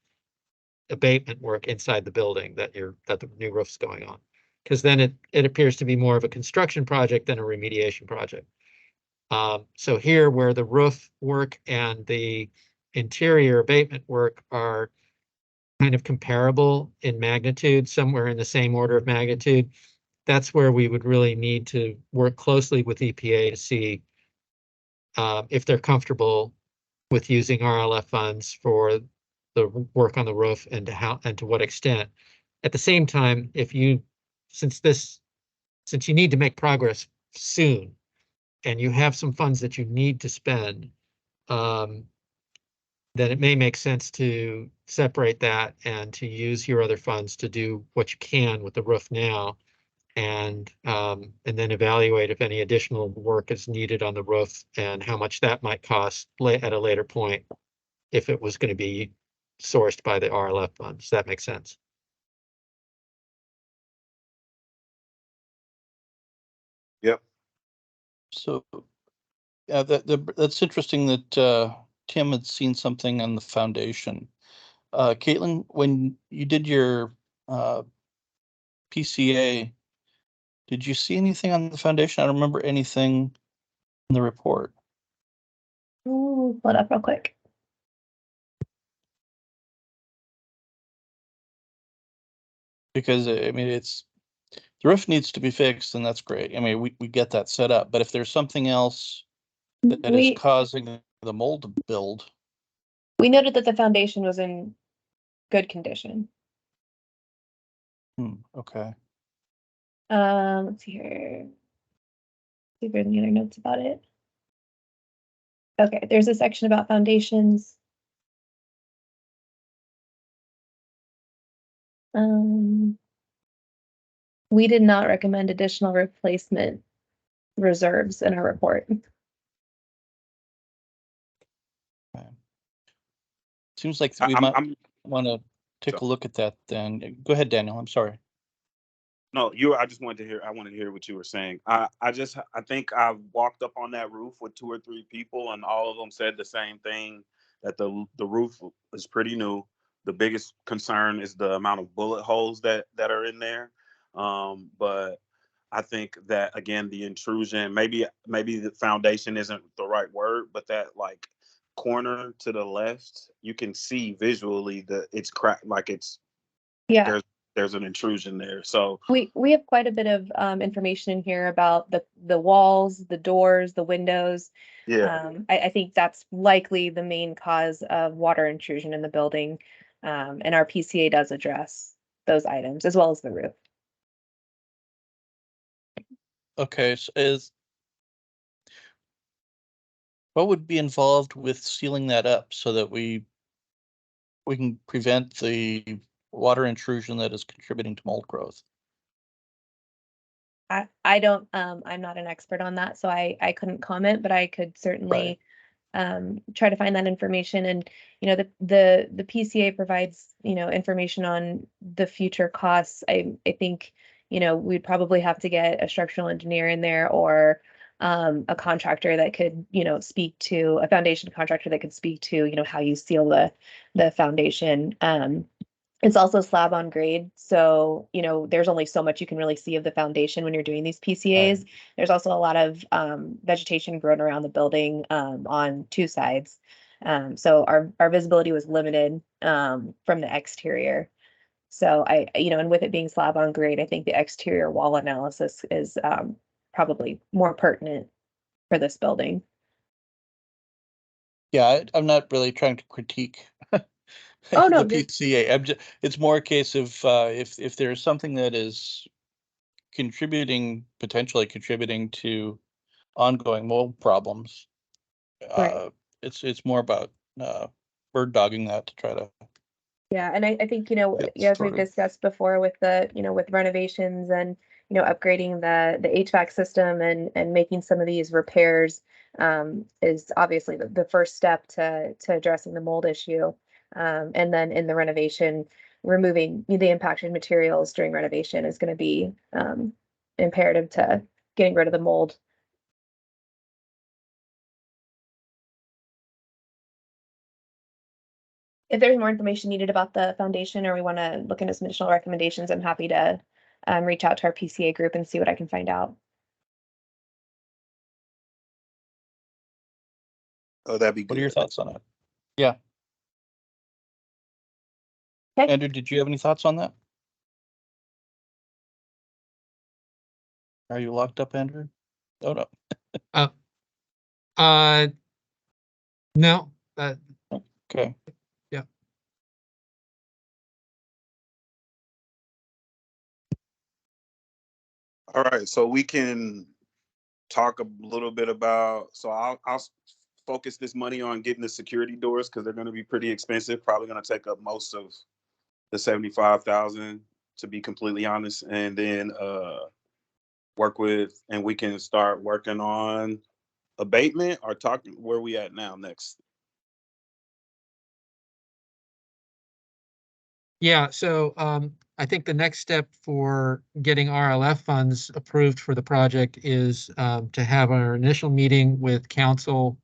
abatement work inside the building that the new roof's going on. Because then it appears to be more of a construction project than a remediation project. So here, where the roof work and the interior abatement work are kind of comparable in magnitude, somewhere in the same order of magnitude, that's where we would really need to work closely with EPA to see if they're comfortable with using RLF funds for the work on the roof and to what extent. At the same time, since you need to make progress soon, and you have some funds that you need to spend, then it may make sense to separate that and to use your other funds to do what you can with the roof now, and then evaluate if any additional work is needed on the roof and how much that might cost at a later point if it was going to be sourced by the RLF funds. Does that make sense? Yep. So, yeah, that's interesting that Tim had seen something on the foundation. Caitlin, when you did your PCA, did you see anything on the foundation? I don't remember anything in the report. Ooh, pull it up real quick. Because I mean, the roof needs to be fixed, and that's great. I mean, we get that set up, but if there's something else that is We causing the mold to build, noted that the foundation was in good condition. okay. Let's see here. See if there's any other notes about it. Okay, there's a section about foundations. We did not recommend additional replacement reserves in our report. Seems like we might want to take So- a look at that then. Go ahead, Daniel. I'm sorry. No, I just wanted to hear. I wanted to hear what you were saying. I think I walked up on that roof with 2 or 3 people, and all of them said the same thing, that the roof is pretty new. The biggest concern is the amount of bullet holes that are in there. But I think that, again, the intrusion, maybe the foundation isn't the right word, but that like corner to the left, you can see visually that it's cracked, like Yeah, there's an intrusion there. So we have quite a bit of information in here about the walls, the doors, the windows. yeah. I think that's likely the main cause of water intrusion in the building. And our PCA does address those items as well as the roof. Okay, so what would be involved with sealing that up so that we can prevent the water intrusion that is contributing to mold growth? I don't, I'm not an expert on that, so I couldn't comment, but I could certainly try to find that information. And, the PCA provides, information on the future costs. I think, we'd probably have to get a structural engineer in there, or a contractor that could, speak to a foundation contractor that could speak to, how you seal the foundation. It's also slab on grade, so there's only so much you can really see of the foundation when you're doing these PCAs. There's also a lot of vegetation grown around the building on 2 sides. So our visibility was limited from the exterior. So and with it being slab on grade, I think the exterior wall analysis is probably more pertinent for this building. Yeah, I'm not really trying to critique Oh, no, the PCA. It's more a case of if there's something that is potentially contributing to ongoing mold problems, Right. it's more about bird dogging that to try to. Yeah, and I think, get as we've sorted. discussed before with the, with renovations and, upgrading the HVAC system and making some of these repairs is obviously the first step to addressing the mold issue. And then in the renovation, removing the impacted materials during renovation is going to be imperative to getting rid of the mold. If there's more information needed about the foundation, or we want to look into some additional recommendations, I'm happy to reach out to our PCA group and see what I can find out. Oh, that'd be good. What are your thoughts on it? Yeah. Okay. Andrew, did you have any thoughts on that? Are you locked up, Andrew? Oh, no. No, Okay. yeah. All right, so we can talk a little bit about. So I'll focus this money on getting the security doors because they're going to be pretty expensive. Probably going to take up most of the 75,000, to be completely honest, and then we can start working on abatement or talking where we at now next. Yeah, so I think the next step for getting RLF funds approved for the project is to have our initial meeting with council,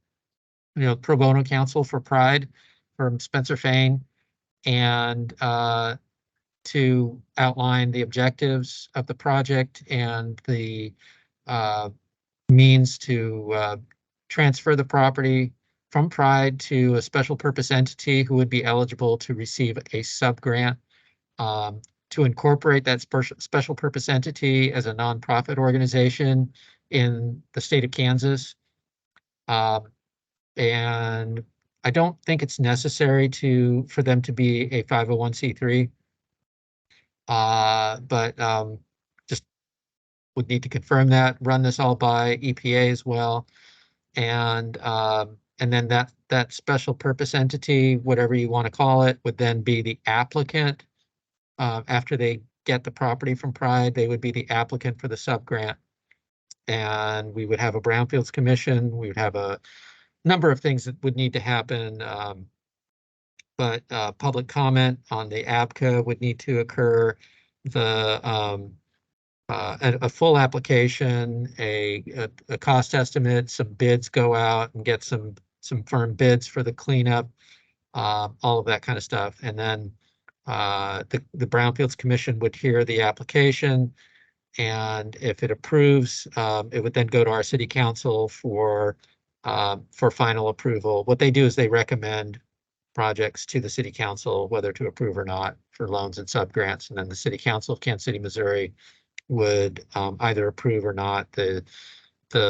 pro bono counsel for Pride from Spencer Fain, and to outline the objectives of the project and the means to transfer the property from Pride to a special purpose entity who would be eligible to receive a sub-grant, to incorporate that special purpose entity as a nonprofit organization in the state of Kansas. And I don't think it's necessary for them to be a 501c3. But just would need to confirm that, run this all by EPA as well. And then that special purpose entity, whatever you want to call it, would then be the applicant. After they get the property from Pride, they would be the applicant for the sub-grant. And we would have a Brownfields commission. We would have a number of things that would need to happen. But public comment on the ABCA would need to occur. A full application, a cost estimate, some bids go out and get some firm bids for the cleanup, all of that kind of stuff. And then the Brownfields Commission would hear the application, and if it approves, it would then go to our city council for final approval. What they do is they recommend projects to the city council, whether to approve or not, for loans and subgrants, and then the city council of Kansas City, Missouri would either approve or not the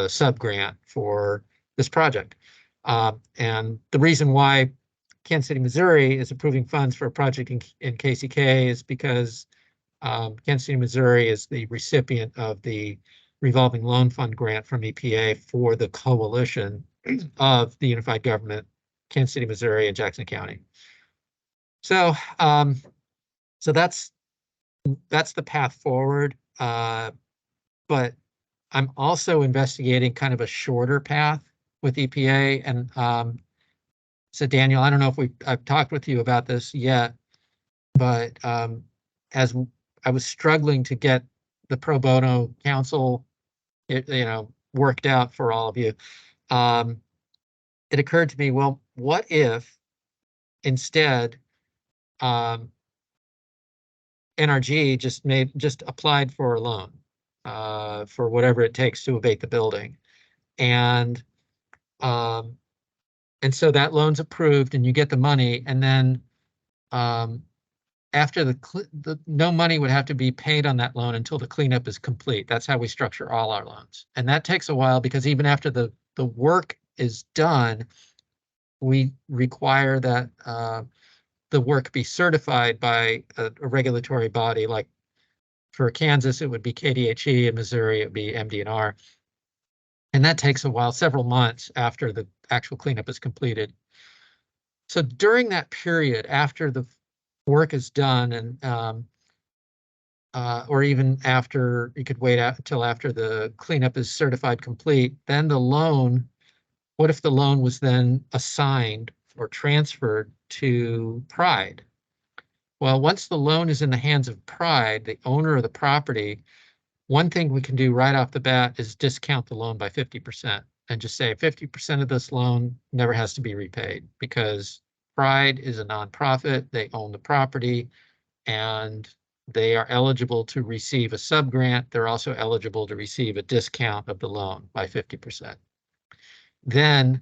sub-grant for this project. And the reason why Kansas City, Missouri is approving funds for a project in KCK is because Kansas City, Missouri is the recipient of the revolving loan fund grant from EPA for the coalition of the unified government, Kansas City, Missouri, and Jackson County. So, so that's the path forward. But I'm also investigating kind of a shorter path with EPA. And so Daniel, I don't know if I've talked with you about this yet, but as I was struggling to get the pro bono counsel, worked out for all of you, it occurred to me, well, what if instead NRG just applied for a loan for whatever it takes to abate the building, and so that loan's approved and you get the money, and then after the no money would have to be paid on that loan until the cleanup is complete. That's how we structure all our loans, and that takes a while because even after the work is done, we require that the work be certified by a regulatory body. Like for Kansas, it would be KDHE. In Missouri, it would be MDNR. And that takes a while, several months after the actual cleanup is completed. So during that period, after the work is done and or even after, you could wait out until after the cleanup is certified complete, then the loan, what if the loan was then assigned or transferred to Pride? Well, once the loan is in the hands of Pride, the owner of the property, one thing we can do right off the bat is discount the loan by 50% and just say 50% of this loan never has to be repaid because Pride is a nonprofit, they own the property, and they are eligible to receive a subgrant. They're also eligible to receive a discount of the loan by 50%. Then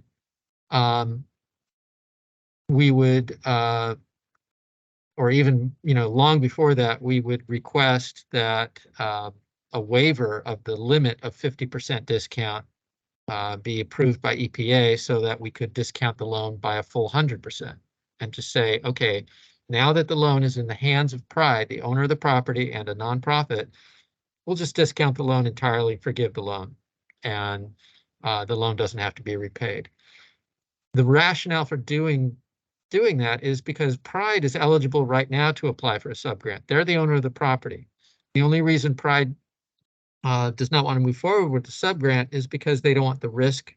we would, or even, long before that, we would request that a waiver of the limit of 50% discount be approved by EPA so that we could discount the loan by a full 100% and just say, okay, now that the loan is in the hands of Pride, the owner of the property and a nonprofit, we'll just discount the loan entirely, forgive the loan, and the loan doesn't have to be repaid. The rationale for doing that is because Pride is eligible right now to apply for a subgrant. They're the owner of the property. The only reason Pride does not want to move forward with the subgrant is because they don't want the risk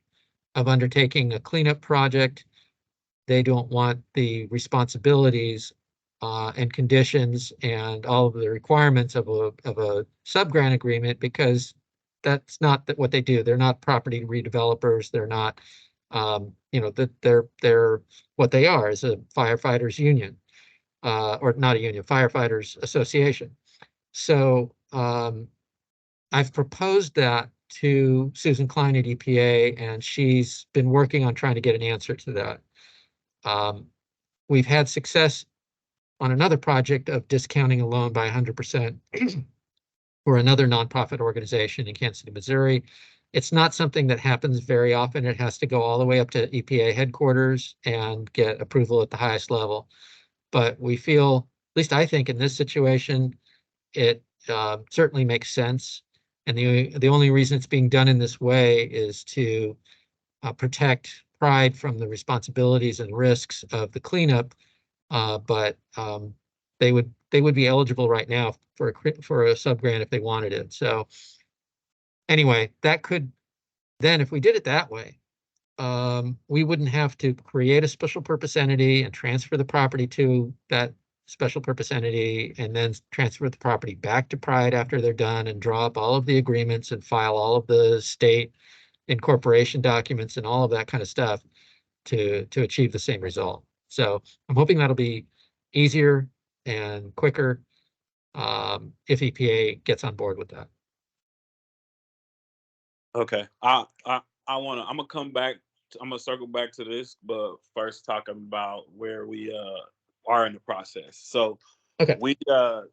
of undertaking a cleanup project. They don't want the responsibilities and conditions and all of the requirements of a subgrant agreement because that's not what they do. They're not property redevelopers. They're not, they're what they are is a firefighters union, or not a union, firefighters association. So I've proposed that to Susan Klein at EPA, and she's been working on trying to get an answer to that. We've had success on another project of discounting a loan by 100% for another nonprofit organization in Kansas City, Missouri. It's not something that happens very often. It has to go all the way up to EPA headquarters and get approval at the highest level. But we feel, at least I think in this situation, it certainly makes sense. And the only reason it's being done in this way is to protect Pride from the responsibilities and risks of the cleanup. But they would be eligible right now for a subgrant if they wanted it. So anyway, that could then, if we did it that way, we wouldn't have to create a special purpose entity and transfer the property to that special purpose entity and then transfer the property back to Pride after they're done and draw up all of the agreements and file all of the state incorporation documents and all of that kind of stuff to achieve the same result. So I'm hoping that'll be easier and quicker if EPA gets on board with that. Okay, I'm gonna come back. I'm gonna circle back to this, but first talking about where we are in the process. So Okay. we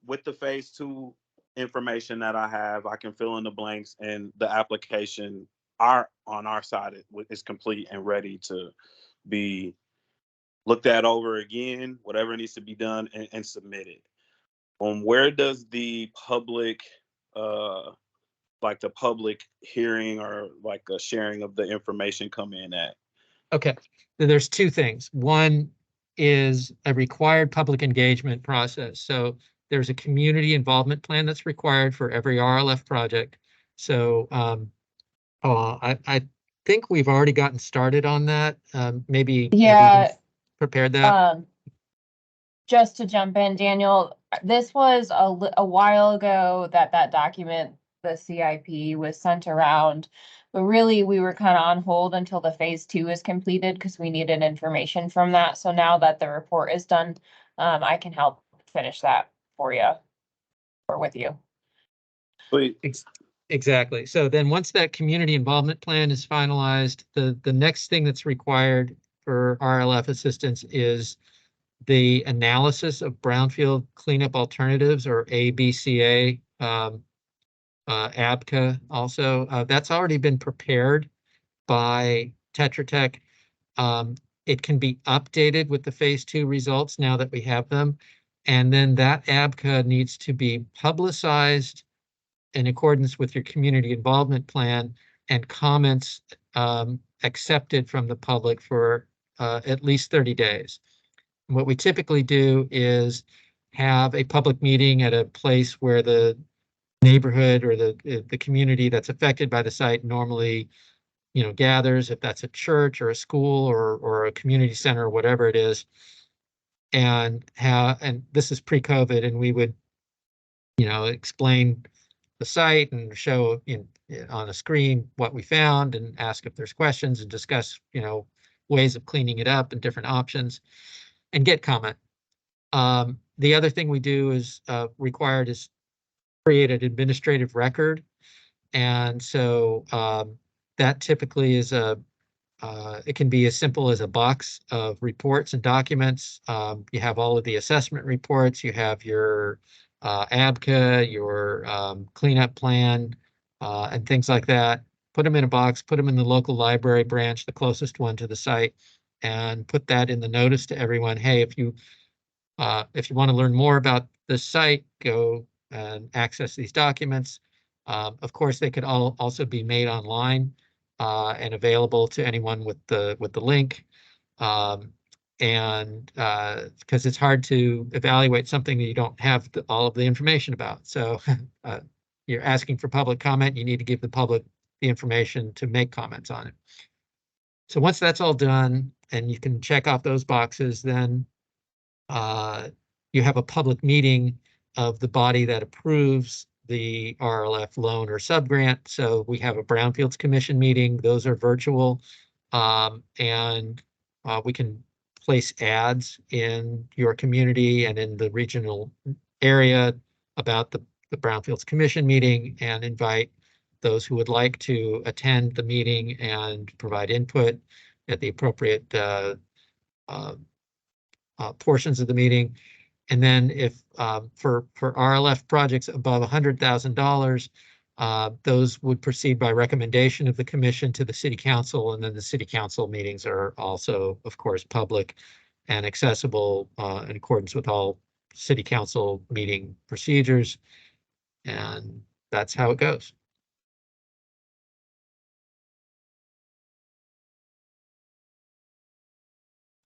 with the phase 2 information that I have, I can fill in the blanks, and the application on our side is complete and ready to be looked at over again, whatever needs to be done, and submitted. Where does the public like the public hearing or like a sharing of the information come in at? Okay, there's two things. One is a required public engagement process. So there's a community involvement plan that's required for every RLF project. So I think we've already gotten started on that. Maybe have Yeah. even prepared that. Just to jump in, Daniel, this was a while ago that document, the CIP, was sent around. But really, we were kind of on hold until the phase 2 is completed because we needed information from that. So now that the report is done, I can help finish that for you or with you. Exactly. So then once that community involvement plan is finalized, the next thing that's required for RLF assistance is the analysis of brownfield cleanup alternatives, or ABCA, ABCA also. That's already been prepared by Tetra Tech. It can be updated with the phase 2 results now that we have them. And then that ABCA needs to be publicized in accordance with your community involvement plan and comments accepted from the public for at least 30 days. What we typically do is have a public meeting at a place where the neighborhood or the community that's affected by the site normally, gathers, if that's a church or a school or a community center or whatever it is. And this is pre-COVID, and we would, explain the site and show on a screen what we found and ask if there's questions and discuss, ways of cleaning it up and different options and get comment. The other thing we do is required is create an administrative record. And so that typically is it can be as simple as a box of reports and documents. You have all of the assessment reports, you have your ABCA, your cleanup plan, and things like that. Put them in a box, put them in the local library branch, the closest one to the site, and put that in the notice to everyone. Hey, if you want to learn more about this site, go and access these documents. Of course, they could also be made online and available to anyone with the link. And because it's hard to evaluate something that you don't have all of the information about. So you're asking for public comment, you need to give the public the information to make comments on it. So once that's all done and you can check off those boxes, then you have a public meeting of the body that approves the RLF loan or subgrant. So we have a Brownfields Commission meeting. Those are virtual. And we can place ads in your community and in the regional area about the Brownfields Commission meeting and invite those who would like to attend the meeting and provide input at the appropriate portions of the meeting. And then if for RLF projects above $100,000, those would proceed by recommendation of the commission to the city council. And then the city council meetings are also, of course, public and accessible in accordance with all city council meeting procedures. And that's how it goes.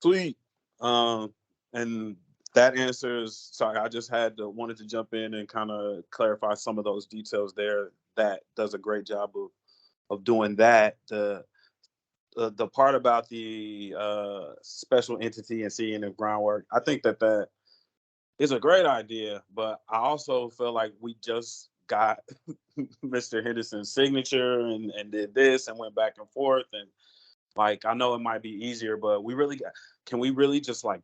Sweet. And that answers, sorry, I just wanted to jump in and kind of clarify some of those details there. That does a great job of doing that. The part about the special entity and seeing the groundwork, I think that is a great idea, but I also feel like we just got Mr. Henderson's signature and did this and went back and forth. And like, I know it might be easier, but can we really just like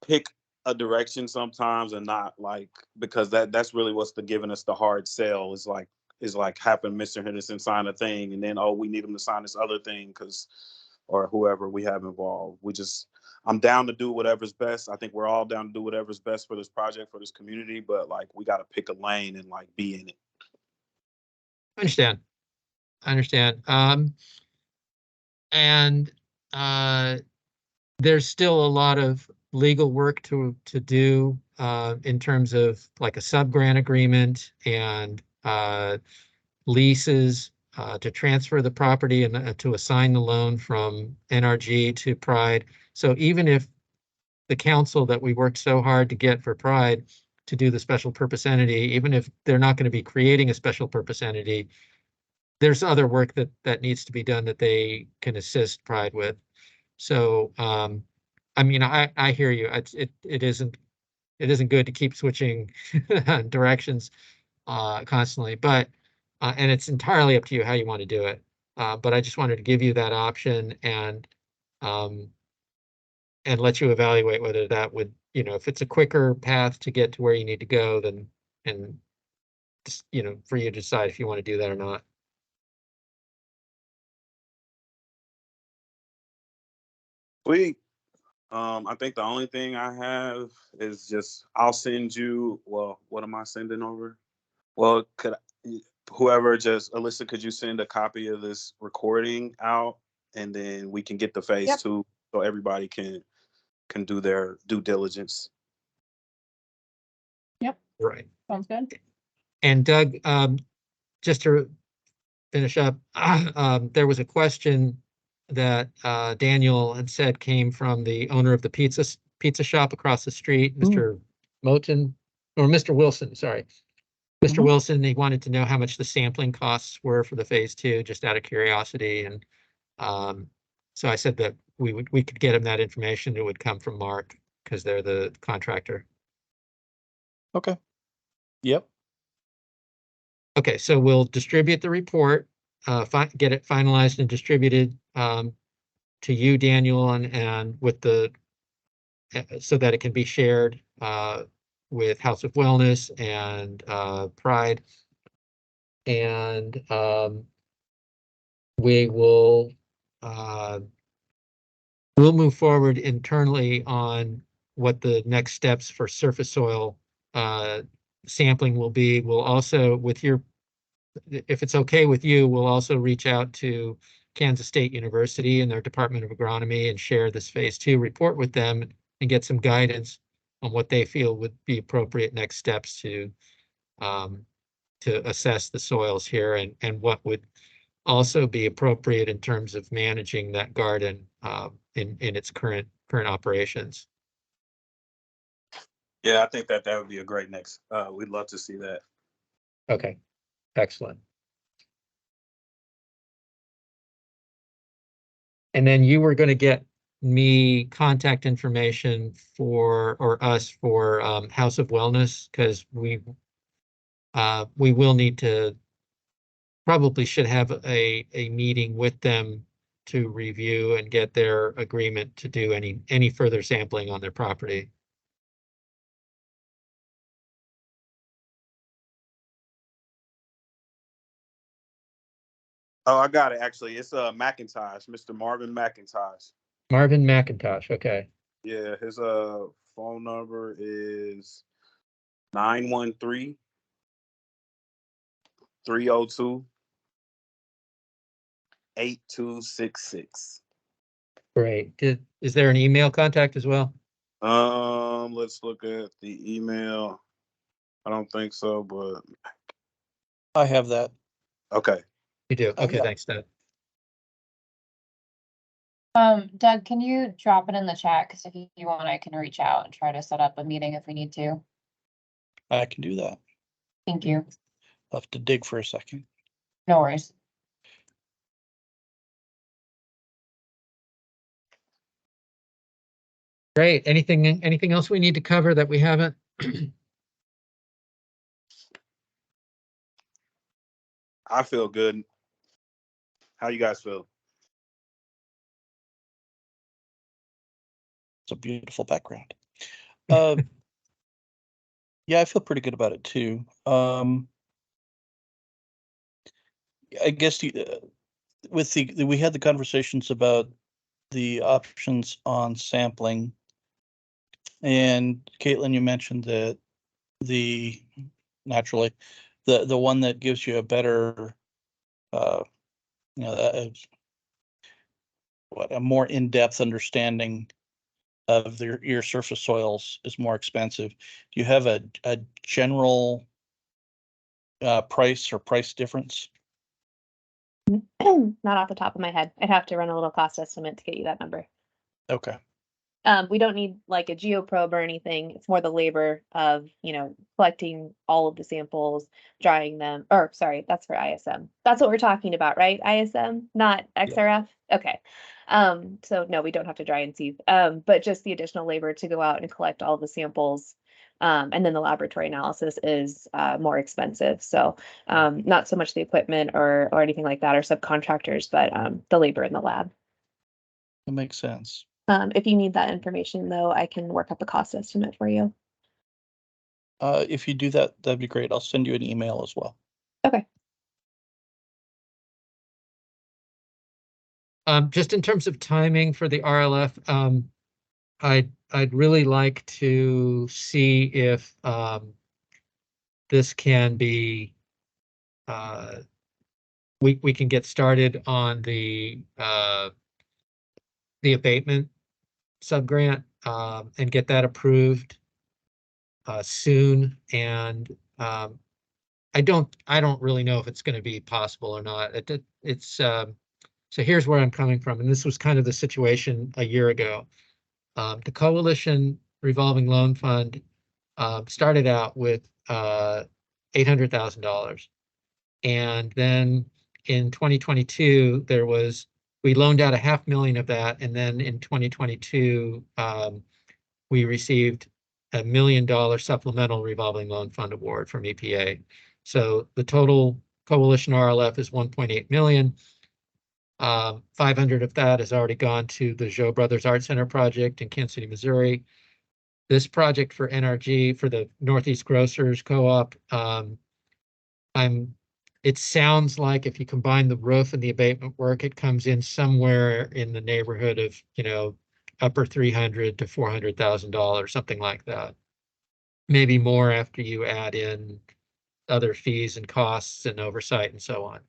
pick a direction sometimes and not like, because that's really what's giving us the hard sell is like having Mr. Henderson sign a thing and then, oh, we need him to sign this other thing or whoever we have involved. I'm down to do whatever's best. I think we're all down to do whatever's best for this project, for this community, but like, we got to pick a lane and like be in it. I understand. And there's still a lot of legal work to do in terms of like a sub-grant agreement and leases to transfer the property and to assign the loan from NRG to Pride. So even if the council that we worked so hard to get for Pride to do the special purpose entity, even if they're not going to be creating a special purpose entity, there's other work that needs to be done that they can assist Pride with. So I mean, I hear you. It isn't good to keep switching directions constantly, but and it's entirely up to you how you want to do it. But I just wanted to give you that option and let you evaluate whether that would, if it's a quicker path to get to where you need to go, then and just, for you to decide if you want to do that or not. Sweet. I think the only thing I have is just I'll send you. Well, what am I sending over? Well, Alyssa, could you send a copy of this recording out, and then we can get the phase 2 so everybody can do their due diligence. Yep. Right. Sounds good. And Doug, just to finish up, there was a question that Daniel had said came from the owner of the pizza shop across the street, Mr. Moten, or Mr. Wilson, sorry. Mr. Mhm. Wilson, he wanted to know how much the sampling costs were for the phase two, just out of curiosity. And so I said that we could get him that information. It would come from Mark because they're the contractor. Okay. Yep. Okay, so we'll distribute the report, get it finalized and distributed to you, Daniel, and with the so that it can be shared with House of Wellness and Pride. And we will we'll move forward internally on what the next steps for surface soil sampling will be. We'll also, with your, if it's okay with you, we'll also reach out to Kansas State University and their Department of Agronomy and share this phase two report with them and get some guidance on what they feel would be appropriate next steps to assess the soils here and what would also be appropriate in terms of managing that garden in its current operations. Yeah, I think that would be a great next. We'd love to see that. Okay, excellent. And then you were going to get me contact information for, or us for House of Wellness, because we will need to, probably should have a meeting with them to review and get their agreement to do any further sampling on their property. Oh, I got it. Actually, it's McIntosh, Mr. Marvin McIntosh. Marvin McIntosh, okay. Yeah, his phone number is 913 302 8266. Great. Is there an email contact as well? Let's look at the email. I don't think so, but I have that. okay. You do? Okay, Yeah. thanks, Doug. Doug, can you drop it in the chat? Because if you want, I can reach out and try to set up a meeting if we need to. I can do that. Thank you. I'll have to dig for a second. No worries. Great. Anything else we need to cover that we haven't? I feel good. How you guys feel? It's a beautiful background. Yeah, I feel pretty good about it too. I guess with we had the conversations about the options on sampling, and Caitlin, you mentioned that naturally the one that gives you a better you know a more in-depth understanding of your surface soils is more expensive. Do you have a general price difference? Not off the top of my head. I'd have to run a little cost estimate to get you that number. Okay. We don't need like a geoprobe or anything. It's more the labor of, collecting all of the samples, drying them, or sorry, that's for ISM. That's what we're talking about, right? ISM, not XRF? Okay. So no, we don't have to dry and sieve, but just the additional labor to go out and collect all the samples. And then the laboratory analysis is more expensive. So not so much the equipment or anything like that or subcontractors, but the labor in the lab. That makes sense. If you need that information, though, I can work up a cost estimate for you. If you do that, that'd be great. I'll send you an email as well. Okay. Just in terms of timing for the RLF, I'd really like to see if this can be we can get started on the abatement subgrant and get that approved soon. And I don't really know if it's going to be possible or not. So here's where I'm coming from, and this was kind of the situation a year ago. The Coalition Revolving Loan Fund started out with $800,000. And then in 2022, we loaned out $500,000 of that. And then in 2022, we received $1 million supplemental revolving loan fund award from EPA. So the total coalition RLF is 1.8 million. 500 of that has already gone to the Joe Brothers Art Center project in Kansas City, Missouri. This project for NRG, for the Northeast Grocers Co-op, it sounds like if you combine the roof and the abatement work, it comes in somewhere in the neighborhood of, upper $300,000 to $400,000, something like that. Maybe more after you add in other fees and costs and oversight and so on.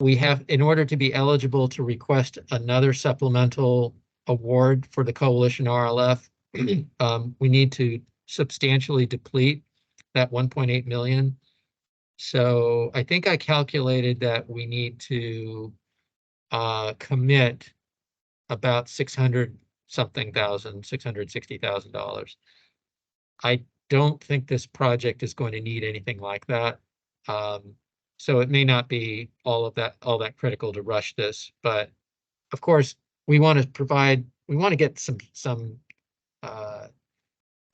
We have, in order to be eligible to request another supplemental award for the coalition RLF, we need to substantially deplete that 1.8 million. So I think I calculated that we need to commit about $660,000. I don't think this project is going to need anything like that. So it may not be all that critical to rush this, but of course we want to get some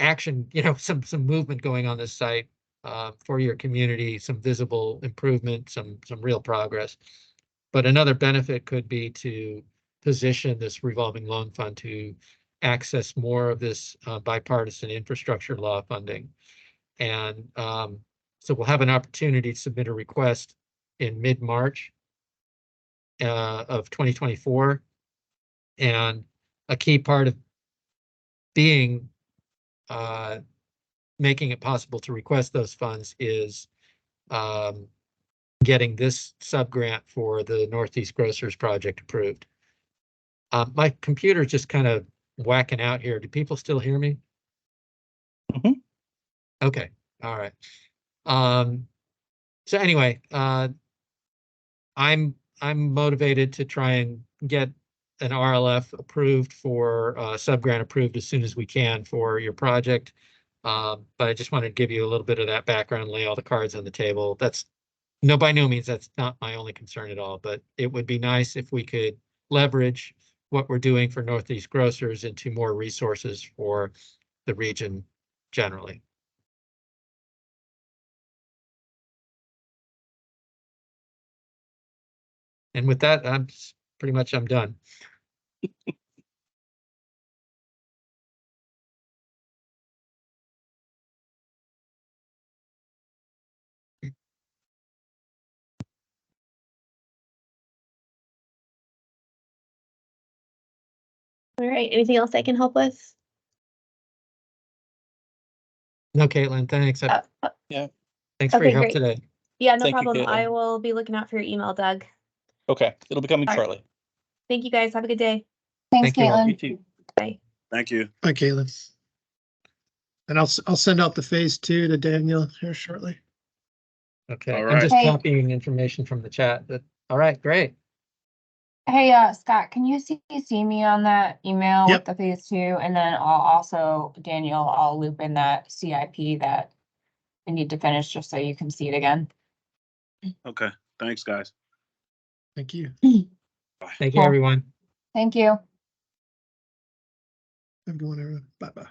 action, some movement going on this site for your community, some visible improvement, some real progress. But another benefit could be to position this revolving loan fund to access more of this bipartisan infrastructure law funding. And so we'll have an opportunity to submit a request in mid-March of 2024. And a key part of making it possible to request those funds is getting this sub-grant for the Northeast Grocers project approved. My computer's just kind of whacking out here. Do people still hear me? Mm-hmm. Okay, all right. So anyway, I'm motivated to try and get an RLF approved for sub-grant approved as soon as we can for your project. But I just wanted to give you a little bit of that background, lay all the cards on the table. By no means that's not my only concern at all, but it would be nice if we could leverage what we're doing for Northeast Grocers into more resources for the region generally. And with that, I'm done. All right, anything else I can help with? No, Caitlin, thanks. Yeah. Thanks for Okay, your help great. today. Yeah, no Thank you, problem. I Caitlin. will be looking out for your email, Doug. Okay, it'll be coming All right. shortly. Thank you guys. Have a good day. Thanks, Thank you all. You Caitlin. too. Bye. Thank you. Hi, Caitlin. And I'll send out the phase 2 to Daniel here shortly. Okay, All I'm right. just Hey. copying information from the chat, but all right, great. Hey, Scott, can you CC me on that email Yep. with the phase 2? And then I'll also, Daniel, I'll loop in that CIP that I need to finish just so you can see it again. Okay. Thanks, guys. Thank you. Thank you, Cool. everyone. Thank you. Have a good one, everyone. Bye-bye.